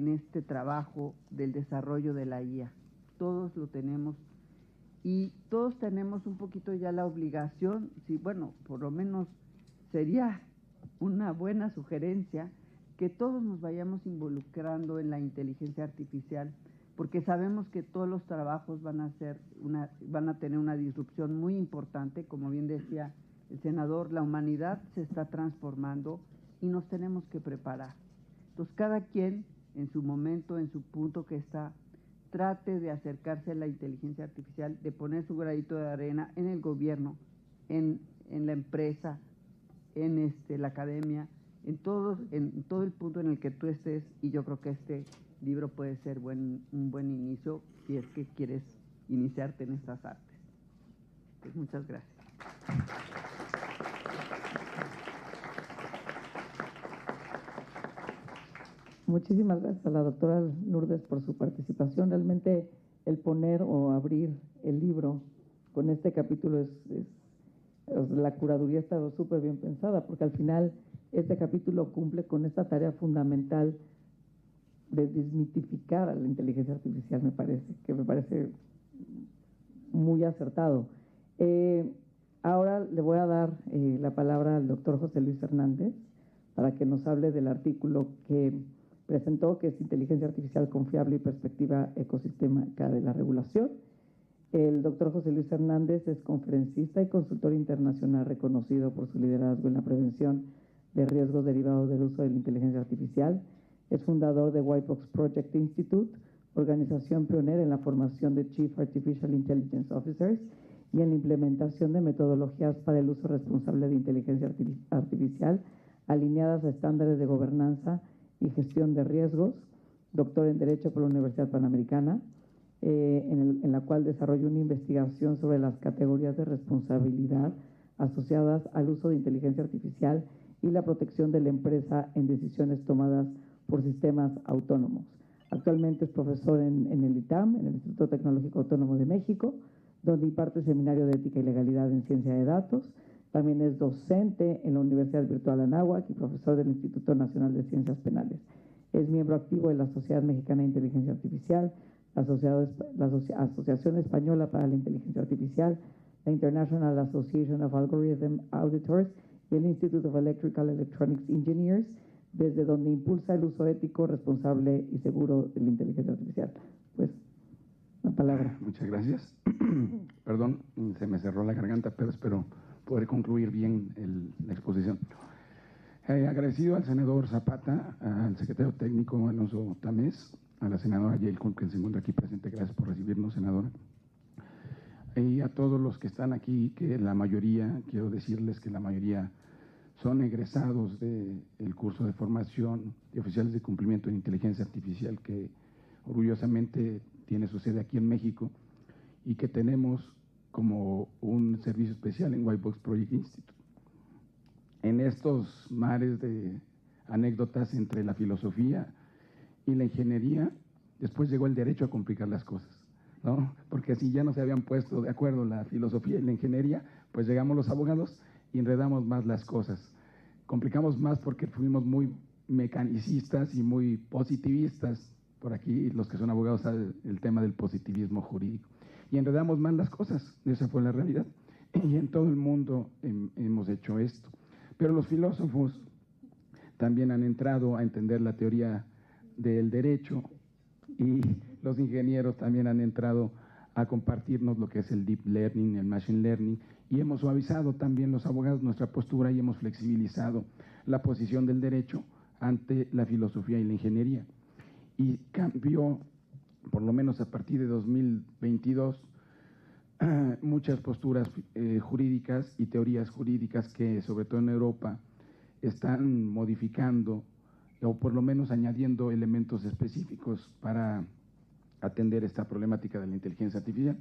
este trabajo del desarrollo de la IA. Todos lo tenemos, y todos tenemos un poquito ya la obligación, sí, bueno, por lo menos sería una buena sugerencia que todos nos vayamos involucrando en la inteligencia artificial, porque sabemos que todos los trabajos van a tener una disrupción muy importante. Como bien decía el senador, la humanidad se está transformando y nos tenemos que preparar. Entonces, cada quien en su momento, en su punto que está, trate de acercarse a la inteligencia artificial, de poner su granito de arena en el gobierno, en la empresa, en la academia, en todo el punto en el que tú estés, y yo creo que este libro puede ser un buen inicio si es que quieres iniciarte en estas artes. Pues muchas gracias. Muchísimas gracias a la doctora Lourdes por su participación. Realmente el poner o abrir el libro con este capítulo la curaduría está súper bien pensada, porque al final este capítulo cumple con esta tarea fundamental de desmitificar a la inteligencia artificial, me parece muy acertado. Ahora le voy a dar la palabra al doctor José Luis Hernández para que nos hable del artículo que presentó, que es Inteligencia Artificial Confiable y Perspectiva Ecosistémica de la Regulación. El doctor José Luis Hernández es conferencista y consultor internacional reconocido por su liderazgo en la prevención de riesgos derivados del uso de la inteligencia artificial. Es fundador de White Box Project Institute, organización pionera en la formación de Chief Artificial Intelligence Officers y en la implementación de metodologías para el uso responsable de inteligencia artificial alineadas a estándares de gobernanza y gestión de riesgos. Doctor en Derecho por la Universidad Panamericana, en la cual desarrolló una investigación sobre las categorías de responsabilidad asociadas al uso de inteligencia artificial y la protección de la empresa en decisiones tomadas por sistemas autónomos. Actualmente es profesor en el ITAM, en el Instituto Tecnológico Autónomo de México, donde imparte seminario de ética y legalidad en ciencia de datos. También es docente en la Universidad Virtual Anáhuac y profesor del Instituto Nacional de Ciencias Penales. Es miembro activo de la Sociedad Mexicana de Inteligencia Artificial, la Asociación Española para la Inteligencia Artificial, la International Association of Algorithm Auditors y el Institute of Electrical Electronics Engineers, desde donde impulsa el uso ético, responsable y seguro de la inteligencia artificial. Pues, la palabra. Muchas gracias. Perdón, se me cerró la garganta, pero espero poder concluir bien la exposición. Agradecido al senador Zapata, al secretario técnico Alonso Tamés, a la senadora Yael Kuhn, que se encuentra aquí presente. Gracias por recibirnos, senadora. Y a todos los que están aquí, que la mayoría, quiero decirles que la mayoría son egresados del curso de formación de oficiales de cumplimiento en inteligencia artificial, que orgullosamente tiene su sede aquí en México y que tenemos como un servicio especial en White Box Project Institute. En estos mares de anécdotas entre la filosofía y la ingeniería, después llegó el derecho a complicar las cosas, ¿no? Porque si ya no se habían puesto de acuerdo la filosofía y la ingeniería, pues llegamos los abogados y enredamos más las cosas. Complicamos más porque fuimos muy mecanicistas y muy positivistas. Por aquí los que son abogados saben el tema del positivismo jurídico. Y enredamos más las cosas, esa fue la realidad. Y en todo el mundo hemos hecho esto. Pero los filósofos también han entrado a entender la teoría del derecho y los ingenieros también han entrado a compartirnos lo que es el deep learning, el machine learning, y hemos suavizado también los abogados nuestra postura y hemos flexibilizado la posición del derecho ante la filosofía y la ingeniería. Y cambió, por lo menos a partir de 2022, muchas posturas jurídicas y teorías jurídicas que, sobre todo en Europa, están modificando o por lo menos añadiendo elementos específicos para atender esta problemática de la inteligencia artificial,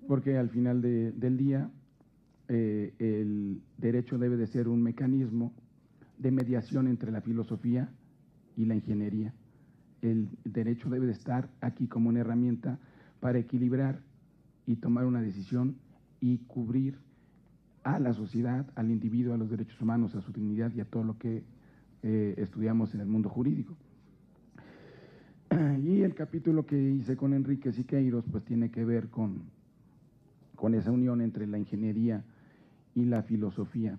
porque al final del día el derecho debe de ser un mecanismo de mediación entre la filosofía y la ingeniería. El derecho debe de estar aquí como una herramienta para equilibrar y tomar una decisión y cubrir a la sociedad, al individuo, a los derechos humanos, a su dignidad y a todo lo que estudiamos en el mundo jurídico. Y el capítulo que hice con Enrique Siqueiros pues tiene que ver con esa unión entre la ingeniería y la filosofía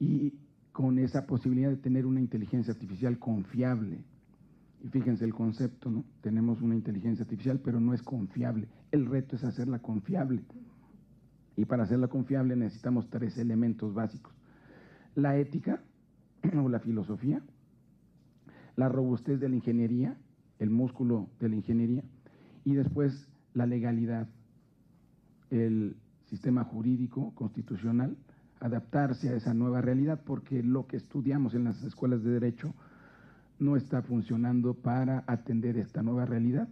y con esa posibilidad de tener una inteligencia artificial confiable. Y fíjense el concepto, ¿no? Tenemos una inteligencia artificial, pero no es confiable. El reto es hacerla confiable. Y para hacerla confiable necesitamos 3 elementos básicos: la ética o la filosofía, la robustez de la ingeniería, el músculo de la ingeniería, y después la legalidad, el sistema jurídico constitucional, adaptarse a esa nueva realidad, porque lo que estudiamos en las escuelas de derecho no está funcionando para atender esta nueva realidad.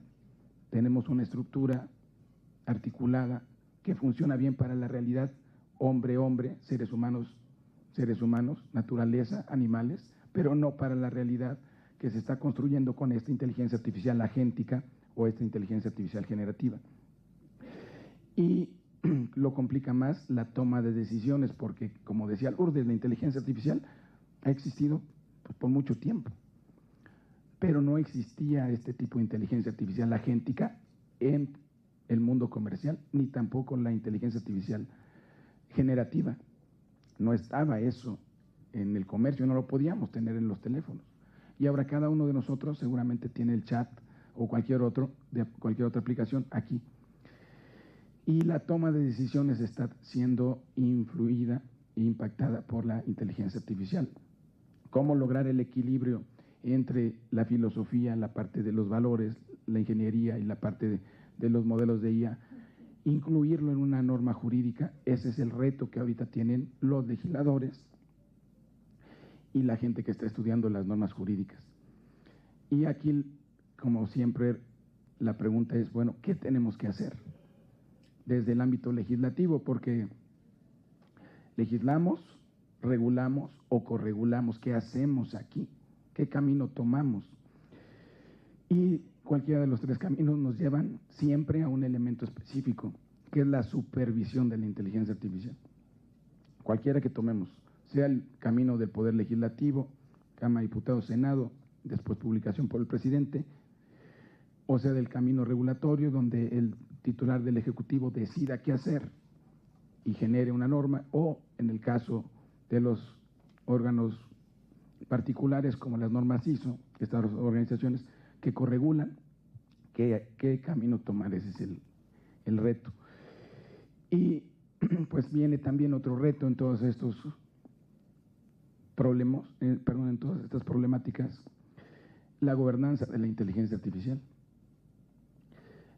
Tenemos una estructura articulada que funciona bien para la realidad hombre-hombre, seres humanos, naturaleza, animales, pero no para la realidad que se está construyendo con esta inteligencia artificial agéntica o esta inteligencia artificial generativa. Y lo complica más la toma de decisiones, porque, como decía Lourdes, la inteligencia artificial ha existido pues, por mucho tiempo, pero no existía este tipo de inteligencia artificial agéntica en el mundo comercial, ni tampoco la inteligencia artificial generativa. No estaba eso en el comercio, no lo podíamos tener en los teléfonos. Y ahora cada uno de nosotros seguramente tiene el chat o cualquier otra aplicación aquí. Y la toma de decisiones está siendo influida e impactada por la inteligencia artificial. ¿Cómo lograr el equilibrio entre la filosofía, la parte de los valores, la ingeniería y la parte de los modelos de IA? Incluirlo en una norma jurídica, ese es el reto que ahorita tienen los legisladores y la gente que está estudiando las normas jurídicas. Y aquí, como siempre, la pregunta es, bueno, ¿qué tenemos que hacer desde el ámbito legislativo? Porque legislamos, regulamos o corregulamos. ¿Qué hacemos aquí? ¿Qué camino tomamos? Y cualquiera de los 3 caminos nos llevan siempre a un elemento específico, que es la supervisión de la inteligencia artificial. Cualquiera que tomemos, sea el camino del Poder Legislativo, Cámara de Diputados, Senado, después publicación por el presidente, o sea del camino regulatorio, donde el titular del Ejecutivo decida qué hacer y genere una norma, o en el caso de los órganos particulares como las normas ISO, estas organizaciones que corregulan qué camino tomar. Ese es el reto. Y pues viene también otro reto en todos estos problemas, en todas estas problemáticas, la gobernanza de la inteligencia artificial.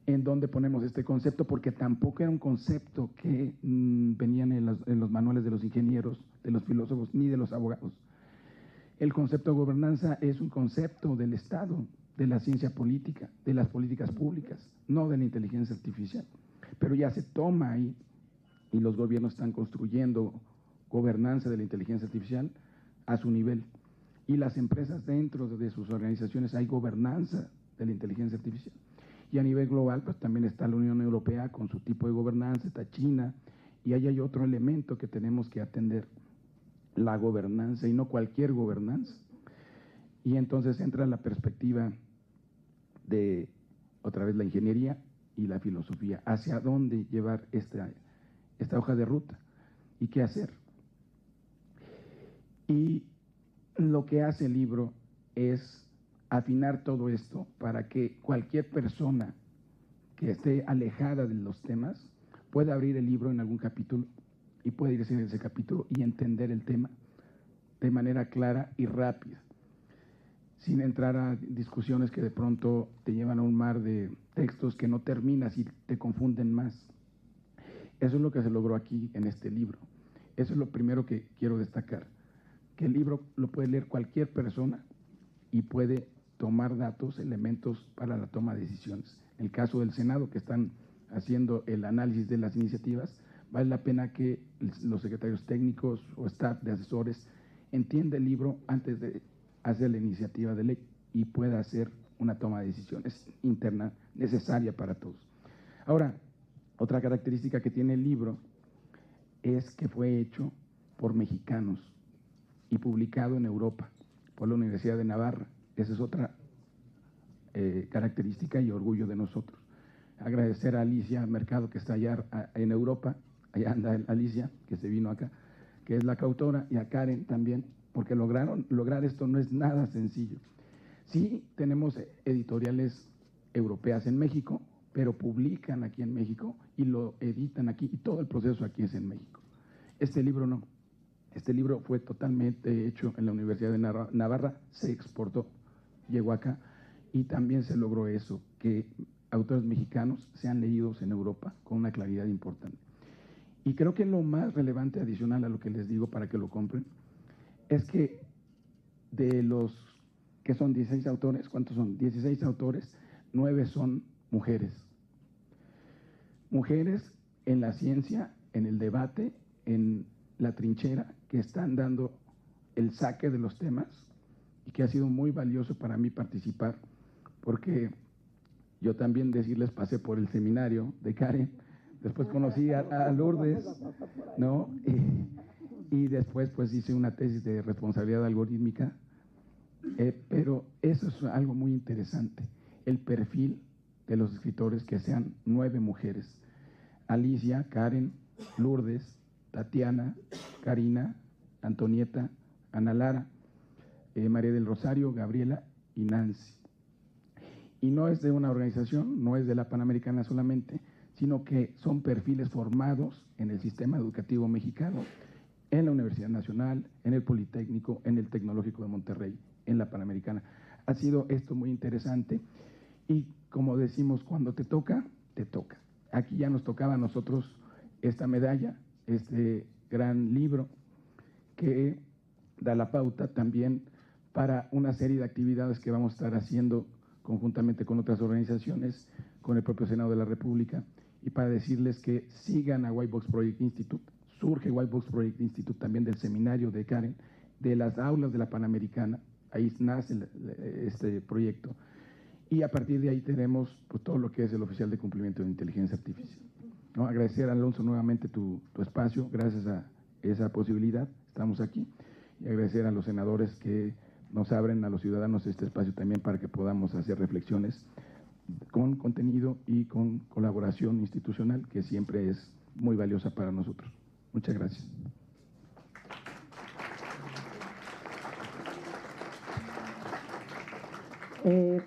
¿En dónde ponemos este concepto? Porque tampoco era un concepto que venían en los manuales de los ingenieros, de los filósofos, ni de los abogados. El concepto de gobernanza es un concepto del Estado, de la ciencia política, de las políticas públicas, no de la inteligencia artificial. Pero ya se toma ahí y los gobiernos están construyendo gobernanza de la inteligencia artificial a su nivel. Y las empresas dentro de sus organizaciones hay gobernanza de la inteligencia artificial. Y a nivel global, pues también está la Unión Europea con su tipo de gobernanza, está China, y ahí hay otro elemento que tenemos que atender, la gobernanza, y no cualquier gobernanza. Y entonces entra la perspectiva de, otra vez, la ingeniería y la filosofía, hacia dónde llevar esta hoja de ruta y qué hacer. Y lo que hace el libro es afinar todo esto para que cualquier persona que esté alejada de los temas pueda abrir el libro en algún capítulo y pueda irse en ese capítulo y entender el tema de manera clara y rápida, sin entrar a discusiones que de pronto te llevan a un mar de textos que no terminas y te confunden más. Eso es lo que se logró aquí en este libro. Eso es lo primero que quiero destacar, que el libro lo puede leer cualquier persona y puede tomar datos, elementos para la toma de decisiones. En el caso del Senado, que están haciendo el análisis de las iniciativas, vale la pena que los secretarios técnicos o staff de asesores entienda el libro antes de hacer la iniciativa de ley y pueda hacer una toma de decisiones interna necesaria para todos. Ahora, otra característica que tiene el libro es que fue hecho por mexicanos y publicado en Europa por la Universidad de Navarra. Esa es otra característica y orgullo de nosotros. Agradecer a Alicia Mercado, que está allá en Europa, allá anda Alicia, que se vino acá, que es la coautora, y a Karen también, porque lograr esto no es nada sencillo. Sí tenemos editoriales europeas en México, pero publican aquí en México y lo editan aquí, y todo el proceso aquí es en México. Este libro no. Este libro fue totalmente hecho en la Universidad de Navarra, se exportó, llegó acá, y también se logró eso, que autores mexicanos sean leídos en Europa con una claridad importante. Y creo que lo más relevante adicional a lo que les digo para que lo compren, es que de los que son 16 autores, ¿cuántos son? 16 autores, 9 son mujeres. Mujeres en la ciencia, en el debate, en la trinchera, que están dando el saque de los temas y que ha sido muy valioso para mí participar, porque yo también, decirles, pasé por el seminario de Karen, después conocí a Lourdes, ¿no? Y después pues hice una tesis de responsabilidad algorítmica, pero eso es algo muy interesante, el perfil de los escritores, que sean 9 mujeres: Alicia, Karen, Lourdes, Tatiana, Karina, Antonieta, Ana Lara, María del Rosario, Gabriela y Nancy. Y no es de una organización, no es de la Panamericana solamente, sino que son perfiles formados en el sistema educativo mexicano, en la Universidad Nacional, en el Politécnico, en el Tecnológico de Monterrey, en la Panamericana. Ha sido esto muy interesante y, como decimos, cuando te toca, te toca. Aquí ya nos tocaba a nosotros esta medalla, este gran libro que da la pauta también para una serie de actividades que vamos a estar haciendo conjuntamente con otras organizaciones, con el propio Senado de la República, y para decirles que sigan a White Box Project Institute. Surge White Box Project Institute también del seminario de Karen, de las aulas de la Panamericana, ahí nace este proyecto, y a partir de ahí tenemos pues, todo lo que es el oficial de cumplimiento de inteligencia artificial. ¿No? Agradecer a Alonso nuevamente tu espacio, gracias a esa posibilidad estamos aquí, y agradecer a los senadores que nos abren a los ciudadanos este espacio también para que podamos hacer reflexiones con contenido y con colaboración institucional, que siempre es muy valiosa para nosotros. Muchas gracias.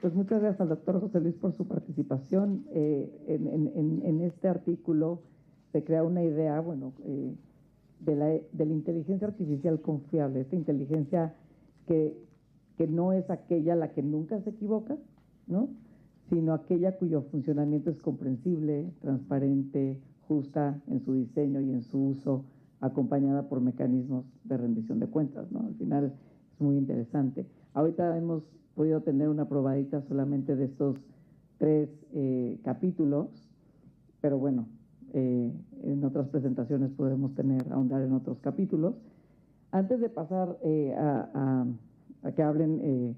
Pues muchas gracias al doctor José Luis por su participación. En este artículo se crea una idea, bueno, de la inteligencia artificial confiable, esta inteligencia que que no es aquella la que nunca se equivoca, ¿no? Sino aquella cuyo funcionamiento es comprensible, transparente, justa en su diseño y en su uso, acompañada por mecanismos de rendición de cuentas, ¿no? Al final es muy interesante. Ahorita hemos podido tener una probadita solamente de estos 3 capítulos, pero bueno, en otras presentaciones podemos ahondar en otros capítulos. Antes de pasar a que hablen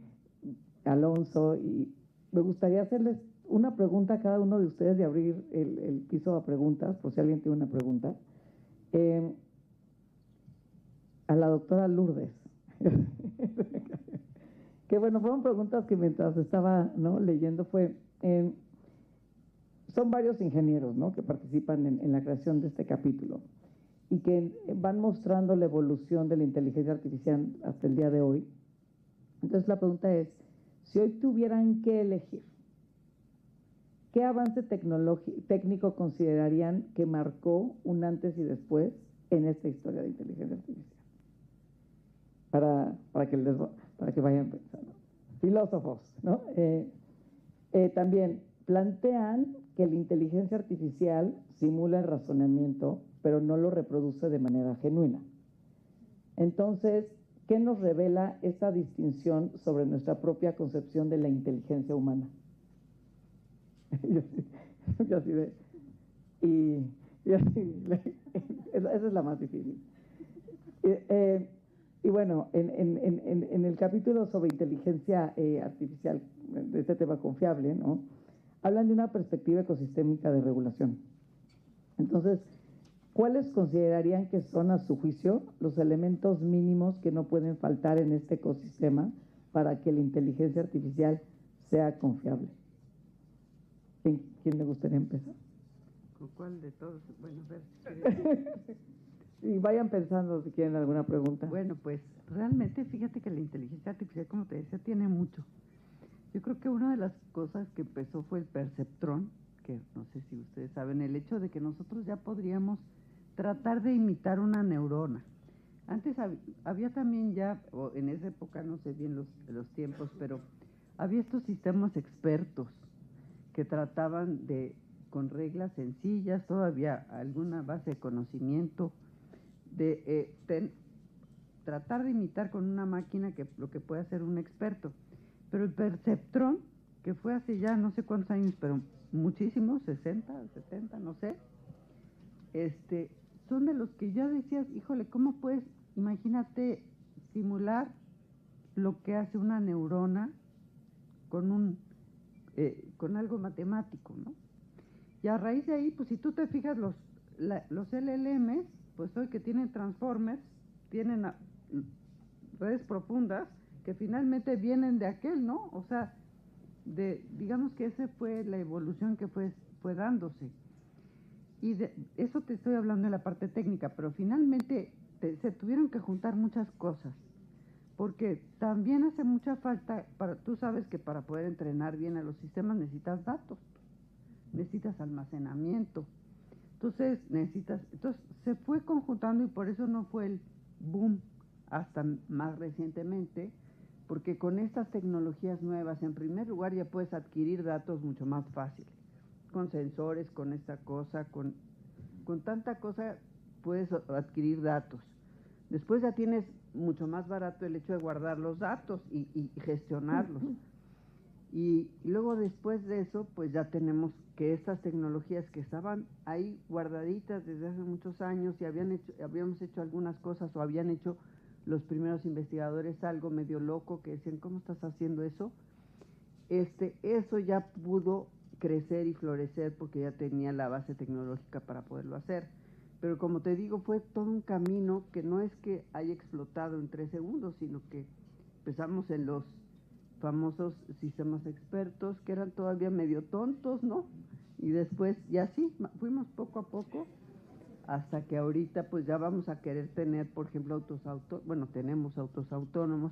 Alonso, y me gustaría hacerles una pregunta a cada uno de ustedes y abrir el piso a preguntas, por si alguien tiene una pregunta. A la doctora Lourdes. Que bueno, fueron preguntas que mientras estaba, ¿no?, leyendo son varios ingenieros, ¿no?, que participan en la creación de este capítulo y que van mostrando la evolución de la inteligencia artificial hasta el día de hoy. Entonces la pregunta es, si hoy tuvieran que elegir, ¿qué avance técnico considerarían que marcó un antes y después en esta historia de inteligencia artificial? Para que vayan pensando. Filósofos, ¿no? También plantean que la inteligencia artificial simula el razonamiento, pero no lo reproduce de manera genuina. Entonces, ¿qué nos revela esta distinción sobre nuestra propia concepción de la inteligencia humana? Yo así de... esa es la más difícil. Y bueno, en el capítulo sobre inteligencia artificial, de este tema confiable, ¿no?, hablan de una perspectiva ecosistémica de regulación. Entonces, ¿cuáles considerarían que son, a su juicio, los elementos mínimos que no pueden faltar en este ecosistema para que la inteligencia artificial sea confiable? ¿Quién le gustaría empezar? ¿Con cuál de todos? Bueno, a ver. Y vayan pensando si quieren alguna pregunta. Bueno, pues realmente fíjate que la inteligencia artificial, como te decía, tiene mucho. Yo creo que una de las cosas que empezó fue el perceptrón, que no sé si ustedes saben, el hecho de que nosotros ya podríamos tratar de imitar una neurona. Antes había también ya, o en esa época no sé bien los tiempos, pero había estos sistemas expertos que trataban de, con reglas sencillas, todavía alguna base de conocimiento, de tratar de imitar con una máquina lo que puede hacer un experto. Pero el perceptrón, que fue hace ya no sé cuántos años, pero muchísimos, 60, 70, no sé, son de los que ya decías, híjole, ¿cómo puedes, imagínate, simular lo que hace una neurona con algo matemático, ¿no? Y a raíz de ahí, pues si tú te fijas, los LLMs, pues hoy que tienen transformers, tienen redes profundas, que finalmente vienen de aquel, ¿no? O sea, digamos que esa fue la evolución que fue dándose. Y de eso te estoy hablando de la parte técnica, pero finalmente se tuvieron que juntar muchas cosas, porque también hace mucha falta, tú sabes que para poder entrenar bien a los sistemas necesitas datos, necesitas almacenamiento, entonces se fue conjuntando y por eso no fue el boom hasta más recientemente, porque con estas tecnologías nuevas, en primer lugar, ya puedes adquirir datos mucho más fácil, con sensores, con esta cosa, con tanta cosa puedes adquirir datos. Después ya tienes mucho más barato el hecho de guardar los datos y gestionarlos. Y luego después de eso, pues ya tenemos que estas tecnologías que estaban ahí guardaditas desde hace muchos años y habíamos hecho algunas cosas o habían hecho los primeros investigadores algo medio loco que decían, ¿cómo estás haciendo eso? Eso ya pudo crecer y florecer porque ya tenía la base tecnológica para poderlo hacer. Pero como te digo, fue todo un camino que no es que haya explotado en 3 segundos, sino que empezamos en los famosos sistemas expertos, que eran todavía medio tontos, ¿no? Y después, ya sí, fuimos poco a poco, hasta que ahorita pues ya vamos a querer tener, por ejemplo, tenemos autos autónomos,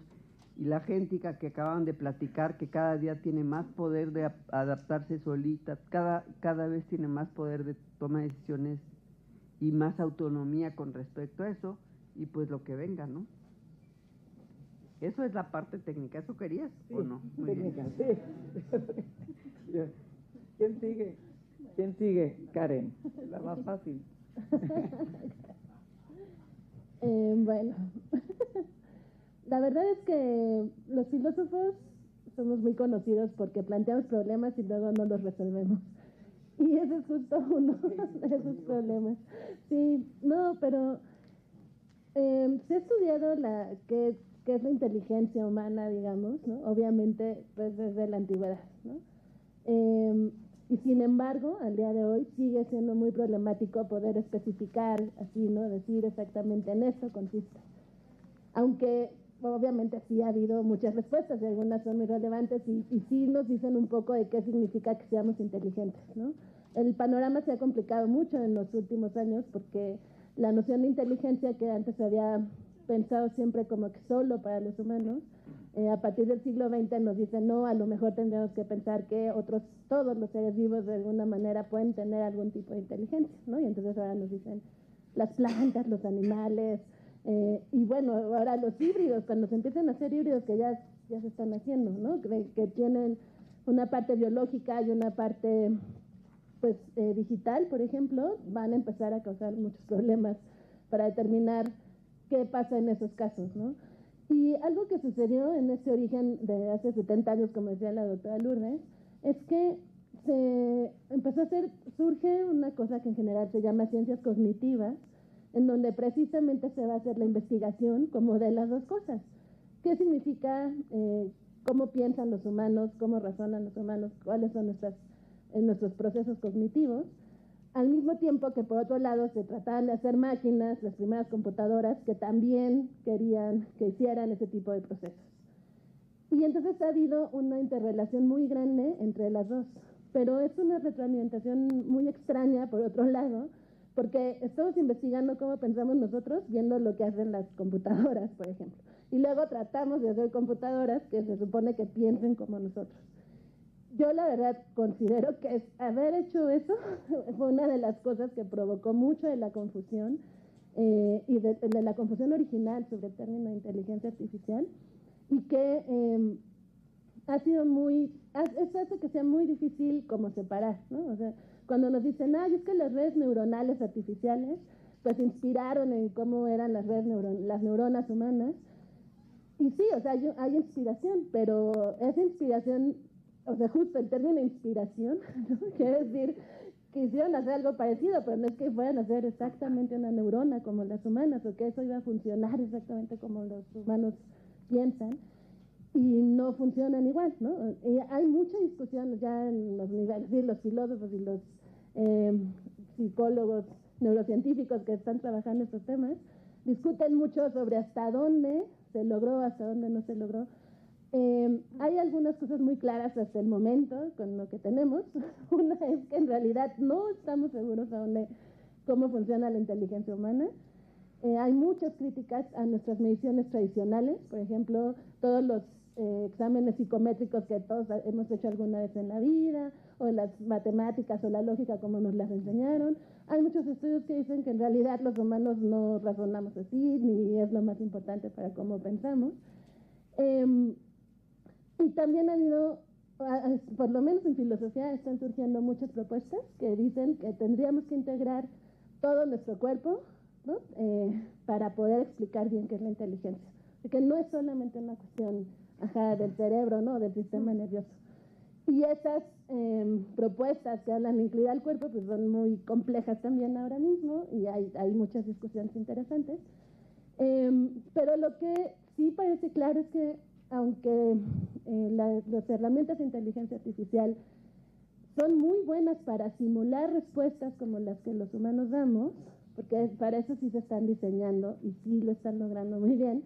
y la géntica que acaban de platicar, que cada día tiene más poder de adaptarse solita, cada vez tiene más poder de toma de decisiones y más autonomía con respecto a eso, y pues lo que venga, ¿no? Eso es la parte técnica, ¿eso querías Sí, o no? Muy bien. técnica, sí. ¿Quién sigue? ¿Quién sigue? Karen, la más fácil. Bueno, la verdad es que los filósofos somos muy conocidos porque planteamos problemas y luego no los resolvemos. Y ese es justo uno de esos problemas. Sí, no, pero se ha estudiado qué es la inteligencia humana, digamos, ¿no? Obviamente, pues desde la antigüedad, ¿no? Y sin embargo, al día de hoy sigue siendo muy problemático poder especificar así, ¿no? Decir exactamente en esto consiste. Aunque obviamente sí ha habido muchas respuestas y algunas son muy relevantes y sí nos dicen un poco de qué significa que seamos inteligentes, ¿no? El panorama se ha complicado mucho en los últimos años porque la noción de inteligencia que antes se había pensado siempre como que solo para los humanos, a partir del siglo XX nos dicen, no, a lo mejor tendremos que pensar que todos los seres vivos de alguna manera pueden tener algún tipo de inteligencia, ¿no? Y entonces ahora nos dicen las plantas, los animales, y bueno, ahora los híbridos, cuando se empiezan a hacer híbridos que ya se están haciendo, ¿no? Que tienen una parte biológica y una parte pues digital, por ejemplo, van a empezar a causar muchos problemas para determinar qué pasa en esos casos, ¿no? Y algo que sucedió en este origen de hace 70 años, como decía la doctora Lourdes, es que se empezó a surge una cosa que en general se llama ciencias cognitivas, en donde precisamente se va a hacer la investigación como de las dos cosas. ¿Qué significa, cómo piensan los humanos, cómo razonan los humanos, cuáles son nuestros procesos cognitivos? Al mismo tiempo que por otro lado se trataban de hacer máquinas, las primeras computadoras, que también querían que hicieran ese tipo de procesos. Y entonces ha habido una interrelación muy grande entre las dos, pero es una retroalimentación muy extraña por otro lado, porque estamos investigando cómo pensamos nosotros viendo lo que hacen las computadoras, por ejemplo. Y luego tratamos de hacer computadoras que se supone que piensen como nosotros. Yo la verdad considero que haber hecho eso fue una de las cosas que provocó mucho de la confusión y de la confusión original sobre el término de inteligencia artificial y que eso hace que sea muy difícil como separar, ¿no? O sea, cuando nos dicen, es que las redes neuronales artificiales pues inspiraron en cómo eran las neuronas humanas. Y sí, o sea, hay inspiración, pero esa inspiración, o sea, justo el término inspiración, ¿no? Quiere decir que quisieron hacer algo parecido, pero no es que fueran a hacer exactamente una neurona como las humanas, o que eso iba a funcionar exactamente como los humanos piensan, y no funcionan igual, ¿no? Y hay mucha discusión ya en los niveles, los filósofos y los psicólogos, neurocientíficos que están trabajando estos temas, discuten mucho sobre hasta dónde se logró, hasta dónde no se logró. Hay algunas cosas muy claras hasta el momento con lo que tenemos. Una es que en realidad no estamos seguros cómo funciona la inteligencia humana. Hay muchas críticas a nuestras mediciones tradicionales, por ejemplo, todos los exámenes psicométricos que todos hemos hecho alguna vez en la vida, o las matemáticas o la lógica como nos las enseñaron. Hay muchos estudios que dicen que en realidad los humanos no razonamos así, ni es lo más importante para cómo pensamos. Y también ha habido, por lo menos en filosofía, están surgiendo muchas propuestas que dicen que tendríamos que integrar todo nuestro cuerpo, ¿no? Para poder explicar bien qué es la inteligencia. Porque no es solamente una cuestión del cerebro, ¿no? Del sistema nervioso. Y esas propuestas que hablan de incluir al cuerpo pues son muy complejas también ahora mismo y hay muchas discusiones interesantes. Pero lo que sí parece claro es que aunque las herramientas de inteligencia artificial son muy buenas para simular respuestas como las que los humanos damos, porque para eso sí se están diseñando y sí lo están logrando muy bien.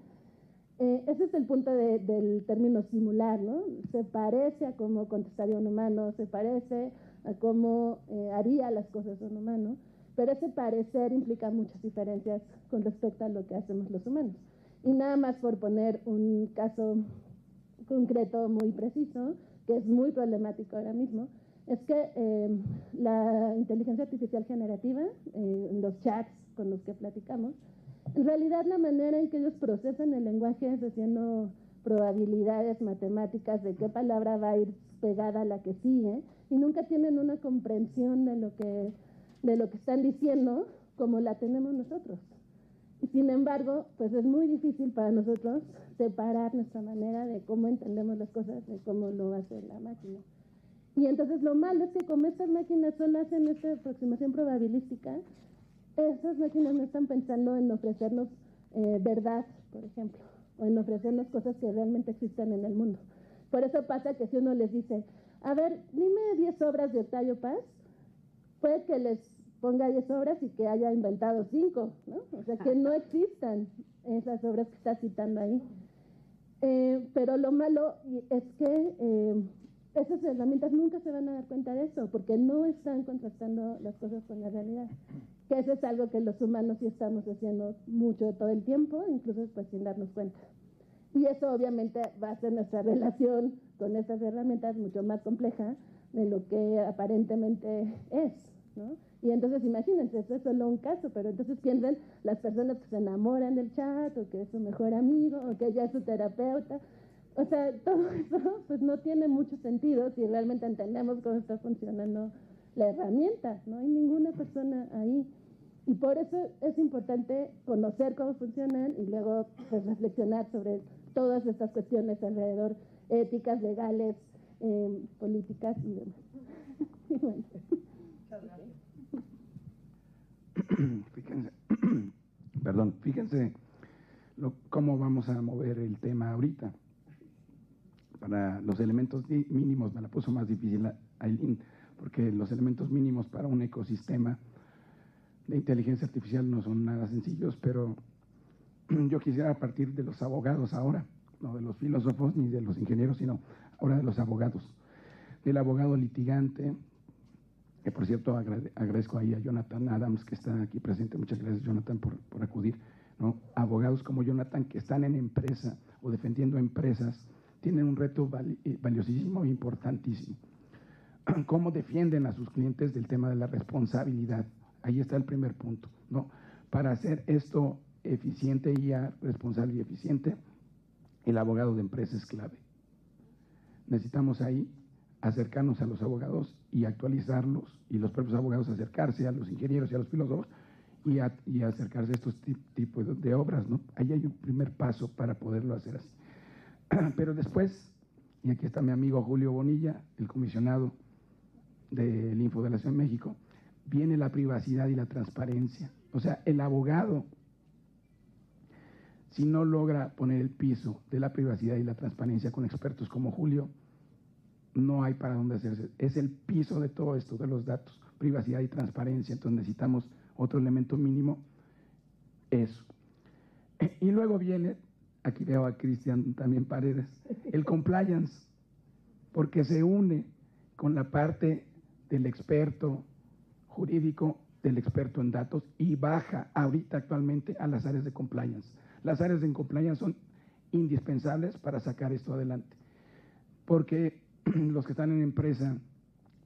Ese es el punto del término simular, ¿no? Se parece a cómo contestaría un humano, se parece a cómo haría las cosas un humano, pero ese parecer implica muchas diferencias con respecto a lo que hacemos los humanos. Y nada más por poner un caso concreto muy preciso, que es muy problemático ahora mismo, es que la inteligencia artificial generativa, los chats con los que platicamos, en realidad la manera en que ellos procesan el lenguaje es haciendo probabilidades matemáticas de qué palabra va a ir pegada a la que sigue, y nunca tienen una comprensión de lo que están diciendo como la tenemos nosotros. Y sin embargo, pues es muy difícil para nosotros separar nuestra manera de cómo entendemos las cosas de cómo lo hace la máquina. Y entonces lo malo es que como estas máquinas solo hacen esta aproximación probabilística, esas máquinas no están pensando en ofrecernos verdad, por ejemplo, o en ofrecernos cosas que realmente existen en el mundo. Por eso pasa que si uno les dice, a ver, dime 10 obras de Octavio Paz, puede que les ponga 10 obras y que haya inventado 5, ¿no? O sea, que no existan esas obras que está citando ahí. Pero lo malo es que esas herramientas nunca se van a dar cuenta de eso, porque no están contrastando las cosas con la realidad. Que eso es algo que los humanos sí estamos haciendo mucho todo el tiempo, incluso pues sin darnos cuenta. Y eso obviamente va a hacer nuestra relación con estas herramientas mucho más compleja de lo que aparentemente es, ¿no? Y entonces imagínense, esto es solo un caso, pero entonces piensen las personas que se enamoran del chat, o que es su mejor amigo, o que ya es su terapeuta. O sea, todo eso pues no tiene mucho sentido si realmente entendemos cómo está funcionando la herramienta. No hay ninguna persona ahí. Y por eso es importante conocer cómo funcionan y luego pues, reflexionar sobre todas estas cuestiones alrededor, éticas, legales, políticas y demás. Y bueno. Fíjense cómo vamos a mover el tema ahorita. Para los elementos mínimos me la puso más difícil Ailín, porque los elementos mínimos para un ecosistema de inteligencia artificial no son nada sencillos, pero yo quisiera partir de los abogados ahora, no de los filósofos ni de los ingenieros, sino ahora de los abogados. Del abogado litigante, que por cierto agradezco ahí a Jonathan Adams, que está aquí presente. Muchas gracias, Jonathan, por acudir, ¿no? Abogados como Jonathan, que están en empresa o defendiendo empresas, tienen un reto valiosísimo e importantísimo. ¿Cómo defienden a sus clientes del tema de la responsabilidad? Ahí está el primer punto, ¿no? Para hacer esto eficiente y responsable y eficiente, el abogado de empresa es clave. Necesitamos ahí acercarnos a los abogados y actualizarlos, y los propios abogados acercarse a los ingenieros y a los filósofos y acercarse a estos tipos de obras, ¿no? Ahí hay un primer paso para poderlo hacer así. Pero después, y aquí está mi amigo Julio Bonilla, el comisionado del Info de la Ciudad de México, viene la privacidad y la transparencia. O sea, el abogado, si no logra poner el piso de la privacidad y la transparencia con expertos como Julio, no hay para dónde hacerse. Es el piso de todo esto, de los datos, privacidad y transparencia. Entonces necesitamos otro elemento mínimo, eso. Y luego viene, aquí veo a Cristian también Paredes, el compliance, porque se une con la parte del experto jurídico, del experto en datos, y baja ahorita actualmente a las áreas de compliance. Las áreas de compliance son indispensables para sacar esto adelante, porque los que están en empresa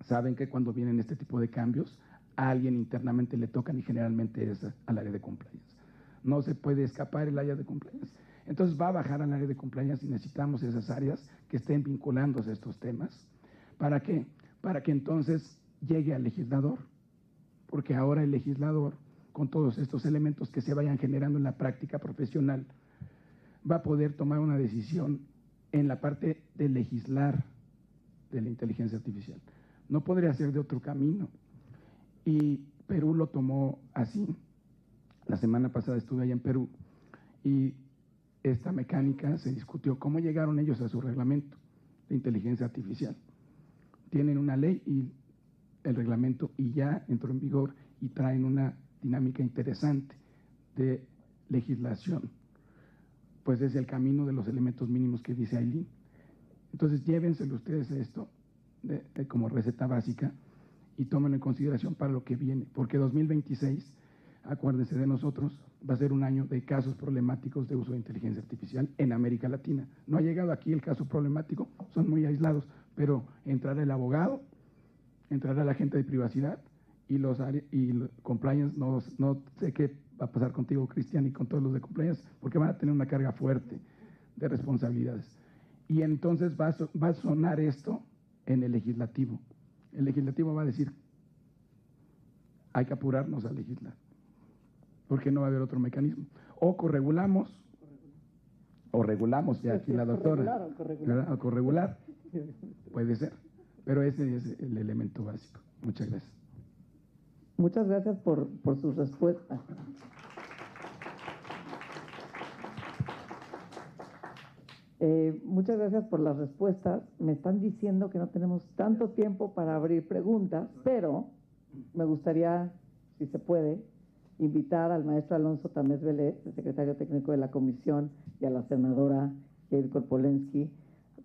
saben que cuando vienen este tipo de cambios, a alguien internamente le tocan, y generalmente es al área de compliance. No se puede escapar el área de compliance. Entonces va a bajar al área de compliance y necesitamos esas áreas que estén vinculándose a estos temas. ¿Para qué? Para que entonces llegue al legislador, porque ahora el legislador, con todos estos elementos que se vayan generando en la práctica profesional, va a poder tomar una decisión en la parte de legislar de la inteligencia artificial. No podría ser de otro camino. Y Perú lo tomó así. La semana pasada estuve allá en Perú y esta mecánica se discutió cómo llegaron ellos a su reglamento de inteligencia artificial. Tienen una ley y el reglamento, y ya entró en vigor, y traen una dinámica interesante de legislación. Pues es el camino de los elementos mínimos que dice Ailín. Entonces llévenselo ustedes esto como receta básica y tómenlo en consideración para lo que viene, porque 2026, acuérdense de nosotros, va a ser un año de casos problemáticos de uso de inteligencia artificial en América Latina. No ha llegado aquí el caso problemático, son muy aislados, pero entrará el abogado, entrará la gente de privacidad y compliance. No sé qué va a pasar contigo, Cristian, y con todos los de compliance, porque van a tener una carga fuerte de responsabilidades. Y entonces va a sonar esto en el legislativo. El legislativo va a decir, hay que apurarnos a legislar, porque no va a haber otro mecanismo. O corregulamos, o regulamos, ya aquí la doctora, o corregular, puede ser, pero ese es el elemento básico. Muchas gracias. Muchas gracias por sus respuestas. Muchas gracias por las respuestas. Me están diciendo que no tenemos tanto tiempo para abrir preguntas, pero me gustaría, si se puede, invitar al maestro Alonso Tamés Vélez, el secretario técnico de la comisión, y a la senadora Jade Korpolensky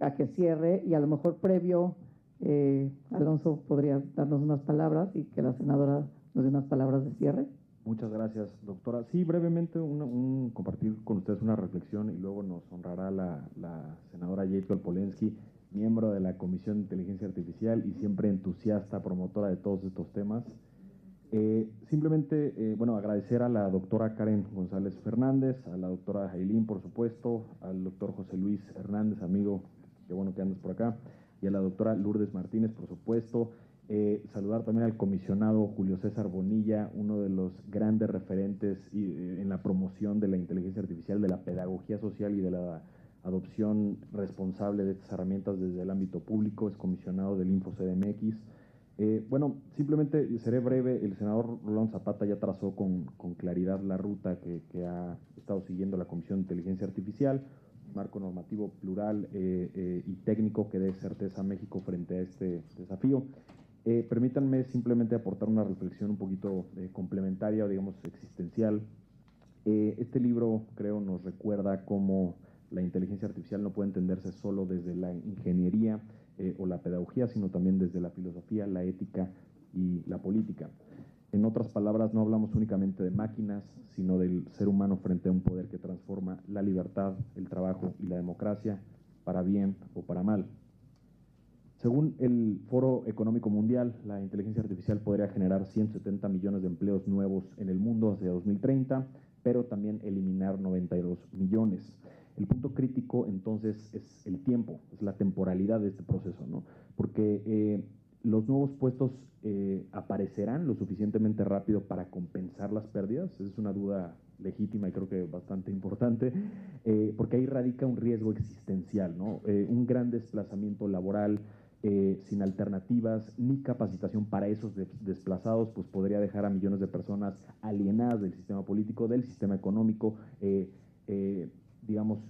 a que cierre, y a lo mejor previo, Alonso podría darnos unas palabras y que la senadora nos dé unas palabras de cierre. Muchas gracias, doctora. Sí, brevemente compartir con ustedes una reflexión y luego nos honrará la senadora Jade Korpolensky, miembro de la Comisión de Inteligencia Artificial y siempre entusiasta, promotora de todos estos temas. Simplemente, agradecer a la doctora Karen González Fernández, a la doctora Jailín, por supuesto, al doctor José Luis Hernández, amigo, qué bueno que andas por acá, y a la doctora Lourdes Martínez, por supuesto. Saludar también al comisionado Julio César Bonilla, uno de los grandes referentes en la promoción de la inteligencia artificial, de la pedagogía social y de la adopción responsable de estas herramientas desde el ámbito público, es comisionado del InfoCDMX. Simplemente seré breve. El senador Rolando Zapata ya trazó con claridad la ruta que ha estado siguiendo la Comisión de Inteligencia Artificial, marco normativo plural y técnico que dé certeza a México frente a este desafío. Permítanme simplemente aportar una reflexión un poquito complementaria o digamos existencial. Este libro, creo, nos recuerda cómo la inteligencia artificial no puede entenderse solo desde la ingeniería o la pedagogía, sino también desde la filosofía, la ética y la política. En otras palabras, no hablamos únicamente de máquinas, sino del ser humano frente a un poder que transforma la libertad, el trabajo y la democracia para bien o para mal. Según el Foro Económico Mundial, la inteligencia artificial podría generar 170 millones de empleos nuevos en el mundo hacia 2030, pero también eliminar 92 millones. El punto crítico, entonces, es el tiempo, es la temporalidad de este proceso, ¿no? Porque los nuevos puestos aparecerán lo suficientemente rápido para compensar las pérdidas. Esa es una duda legítima y creo que bastante importante, porque ahí radica un riesgo existencial, ¿no? Un gran desplazamiento laboral sin alternativas ni capacitación para esos desplazados, pues podría dejar a millones de personas alienadas del sistema político, del sistema económico, digamos,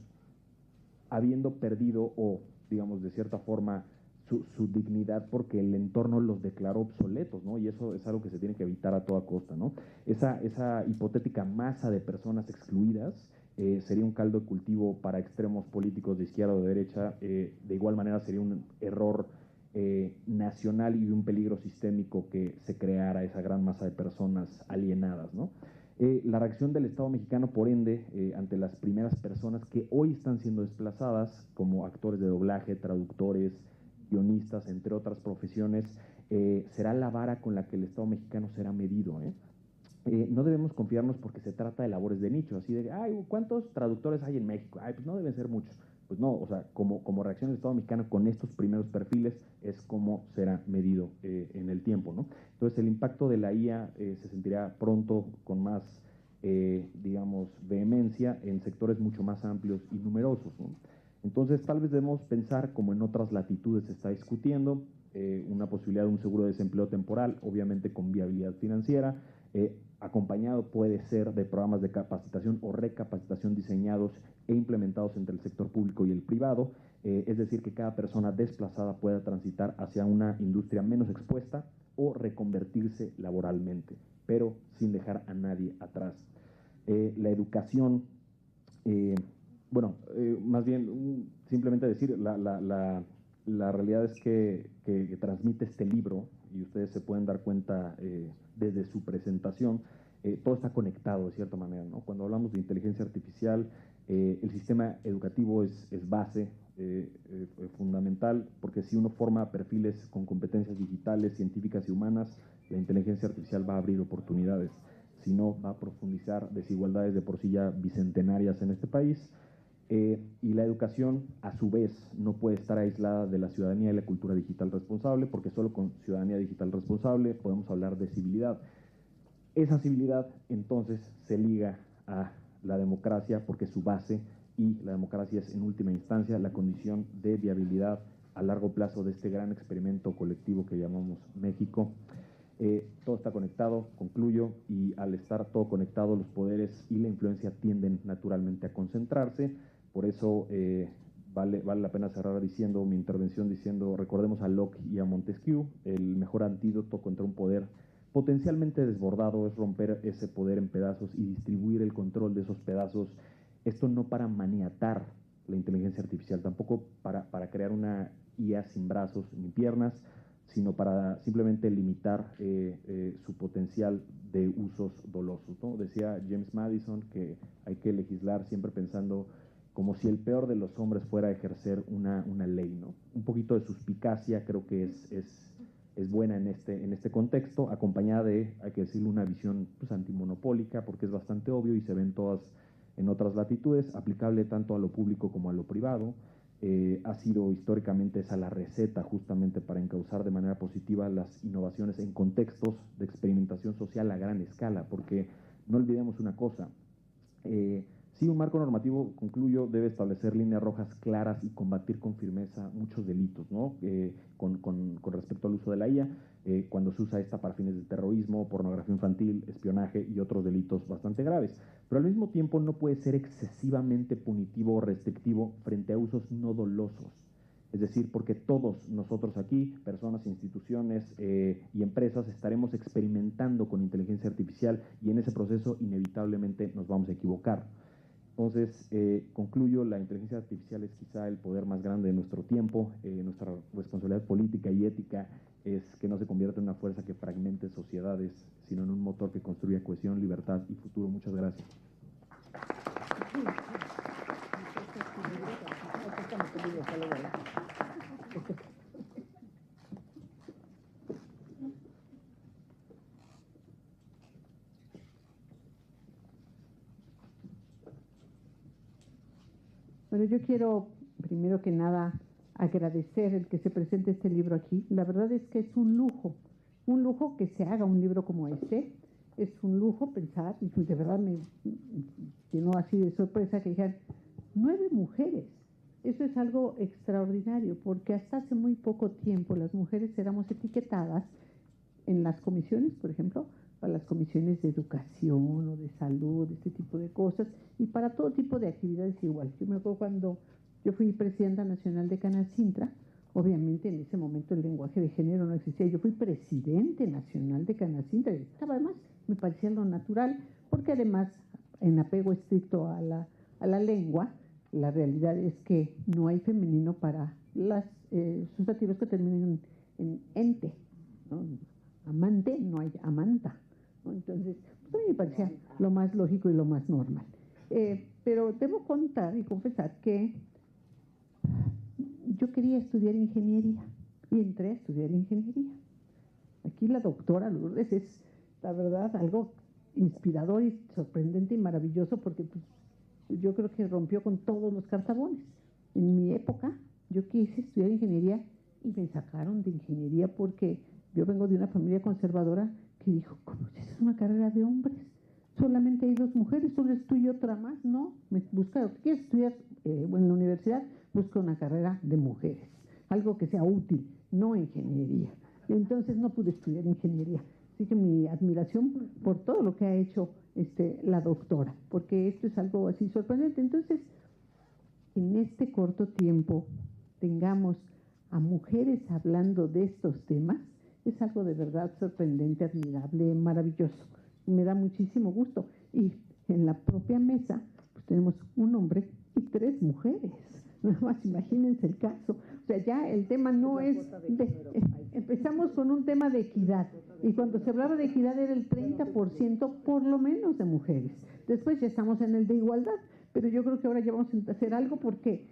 habiendo perdido o, digamos, de cierta forma, su dignidad porque el entorno los declaró obsoletos, ¿no? Y eso es algo que se tiene que evitar a toda costa, ¿no? Esa hipotética masa de personas excluidas sería un caldo de cultivo para extremos políticos de izquierda o de derecha. De igual manera sería un error nacional y un peligro sistémico que se creara esa gran masa de personas alienadas, ¿no? La reacción del Estado mexicano, por ende, ante las primeras personas que hoy están siendo desplazadas, como actores de doblaje, traductores, guionistas, entre otras profesiones, será la vara con la que el Estado mexicano será medido. No debemos confiarnos porque se trata de labores de nicho, así de, ay, ¿cuántos traductores hay en México? Ay, pues no deben ser muchos. Pues no, o sea, como reacción del Estado mexicano con estos primeros perfiles es como será medido en el tiempo, ¿no? Entonces el impacto de la IA se sentirá pronto con más, digamos, vehemencia en sectores mucho más amplios y numerosos, ¿no? Entonces tal vez debemos pensar, como en otras latitudes se está discutiendo, una posibilidad de un seguro de desempleo temporal, obviamente con viabilidad financiera, acompañado puede ser de programas de capacitación o recapacitación diseñados e implementados entre el sector público y el privado, es decir, que cada persona desplazada pueda transitar hacia una industria menos expuesta o reconvertirse laboralmente, pero sin dejar a nadie atrás. La educación, más bien simplemente decir, la realidad es que transmite este libro, y ustedes se pueden dar cuenta desde su presentación, todo está conectado de cierta manera, ¿no? Cuando hablamos de inteligencia artificial, el sistema educativo es base, fundamental, porque si uno forma perfiles con competencias digitales, científicas y humanas, la inteligencia artificial va a abrir oportunidades. Si no, va a profundizar desigualdades de por sí ya bicentenarias en este país. Y la educación, a su vez, no puede estar aislada de la ciudadanía y la cultura digital responsable, porque solo con ciudadanía digital responsable podemos hablar de civilidad. Esa civilidad, entonces, se liga a la democracia, porque es su base, y la democracia es, en última instancia, la condición de viabilidad a largo plazo de este gran experimento colectivo que llamamos México. Todo está conectado, concluyo, y al estar todo conectado, los poderes y la influencia tienden naturalmente a concentrarse. Por eso vale la pena cerrar diciendo mi intervención diciendo, recordemos a Locke y a Montesquieu, el mejor antídoto contra un poder potencialmente desbordado es romper ese poder en pedazos y distribuir el control de esos pedazos. Esto no para maniatar la inteligencia artificial, tampoco para crear una IA sin brazos ni piernas, sino para simplemente limitar su potencial de usos dolosos, ¿no? Decía James Madison que hay que legislar siempre pensando como si el peor de los hombres fuera a ejercer una ley, ¿no? Un poquito de suspicacia creo que es buena en este contexto, acompañada de, hay que decirlo, una visión pues, antimonopólica, porque es bastante obvio y se ven todas en otras latitudes, aplicable tanto a lo público como a lo privado. Ha sido históricamente esa la receta justamente para encauzar de manera positiva las innovaciones en contextos de experimentación social a gran escala, porque no olvidemos una cosa, sí, un marco normativo, concluyo, debe establecer líneas rojas claras y combatir con firmeza muchos delitos, ¿no? Con respecto al uso de la IA, cuando se usa esta para fines de terrorismo, pornografía infantil, espionaje y otros delitos bastante graves. Pero al mismo tiempo no puede ser excesivamente punitivo o restrictivo frente a usos no dolosos. Es decir, porque todos nosotros aquí, personas, instituciones y empresas, estaremos experimentando con inteligencia artificial y en ese proceso inevitablemente nos vamos a equivocar. Entonces, concluyo, la inteligencia artificial es quizá el poder más grande de nuestro tiempo. Nuestra responsabilidad política y ética es que no se convierta en una fuerza que fragmente sociedades, sino en un motor que construya cohesión, libertad y futuro. Muchas gracias. Bueno, yo quiero, primero que nada, agradecer el que se presente este libro aquí. La verdad es que es un lujo que se haga un libro como este. Es un lujo pensar, y de verdad me llenó así de sorpresa que dijeran 9 mujeres. Eso es algo extraordinario, porque hasta hace muy poco tiempo las mujeres éramos etiquetadas en las comisiones, por ejemplo, para las comisiones de educación o de salud, este tipo de cosas, y para todo tipo de actividades igual. Yo me acuerdo cuando yo fui presidenta nacional de Canacintra, obviamente en ese momento el lenguaje de género no existía, yo fui presidente nacional de Canacintra, y estaba además, me parecía lo natural, porque además, en apego estricto a la lengua, la realidad es que no hay femenino para las sustantivos que terminen en ente, ¿no? Amante, no hay amanta, ¿no? Entonces, pues a mí me parecía lo más lógico y lo más normal. Pero debo contar y confesar que yo quería estudiar ingeniería y entré a estudiar ingeniería. Aquí la doctora Lourdes es, la verdad, algo inspirador y sorprendente y maravilloso porque pues, yo creo que rompió con todos los cartabones. En mi época, yo quise estudiar ingeniería y me sacaron de ingeniería porque yo vengo de una familia conservadora que dijo, ¿cómo es una carrera de hombres? Solamente hay 2 mujeres, solo eres tú y otra más. No, me busca, ¿quieres estudiar en la universidad? Busca una carrera de mujeres, algo que sea útil, no ingeniería. Entonces no pude estudiar ingeniería. Así que mi admiración por todo lo que ha hecho la doctora, porque esto es algo así sorprendente. Entonces, en este corto tiempo tengamos a mujeres hablando de estos temas, es algo de verdad sorprendente, admirable, maravilloso. Me da muchísimo gusto. Y en la propia mesa pues tenemos un hombre y 3 mujeres. Nada más imagínense el caso. O sea, ya el tema no es... empezamos con un tema de equidad. Y cuando se hablaba de equidad era el 30% por lo menos de mujeres. Después ya estamos en el de igualdad. Pero yo creo que ahora ya vamos a hacer algo porque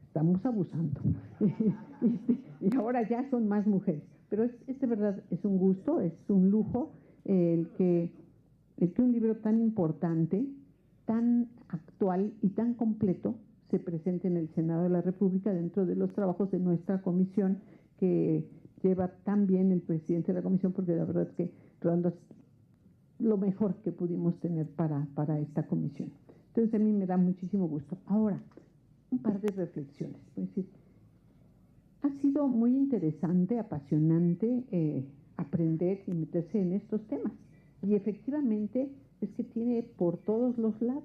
estamos abusando. Y ahora ya son más mujeres. Pero es de verdad, es un gusto, es un lujo el que un libro tan importante tan actual y tan completo se presente en el Senado de la República dentro de los trabajos de nuestra comisión que lleva tan bien el presidente de la comisión, porque la verdad es que Rolando es lo mejor que pudimos tener para esta comisión. Entonces a mí me da muchísimo gusto. Ahora, un par de reflexiones. Es decir, ha sido muy interesante, apasionante aprender y meterse en estos temas. Y efectivamente es que tiene por todos los lados.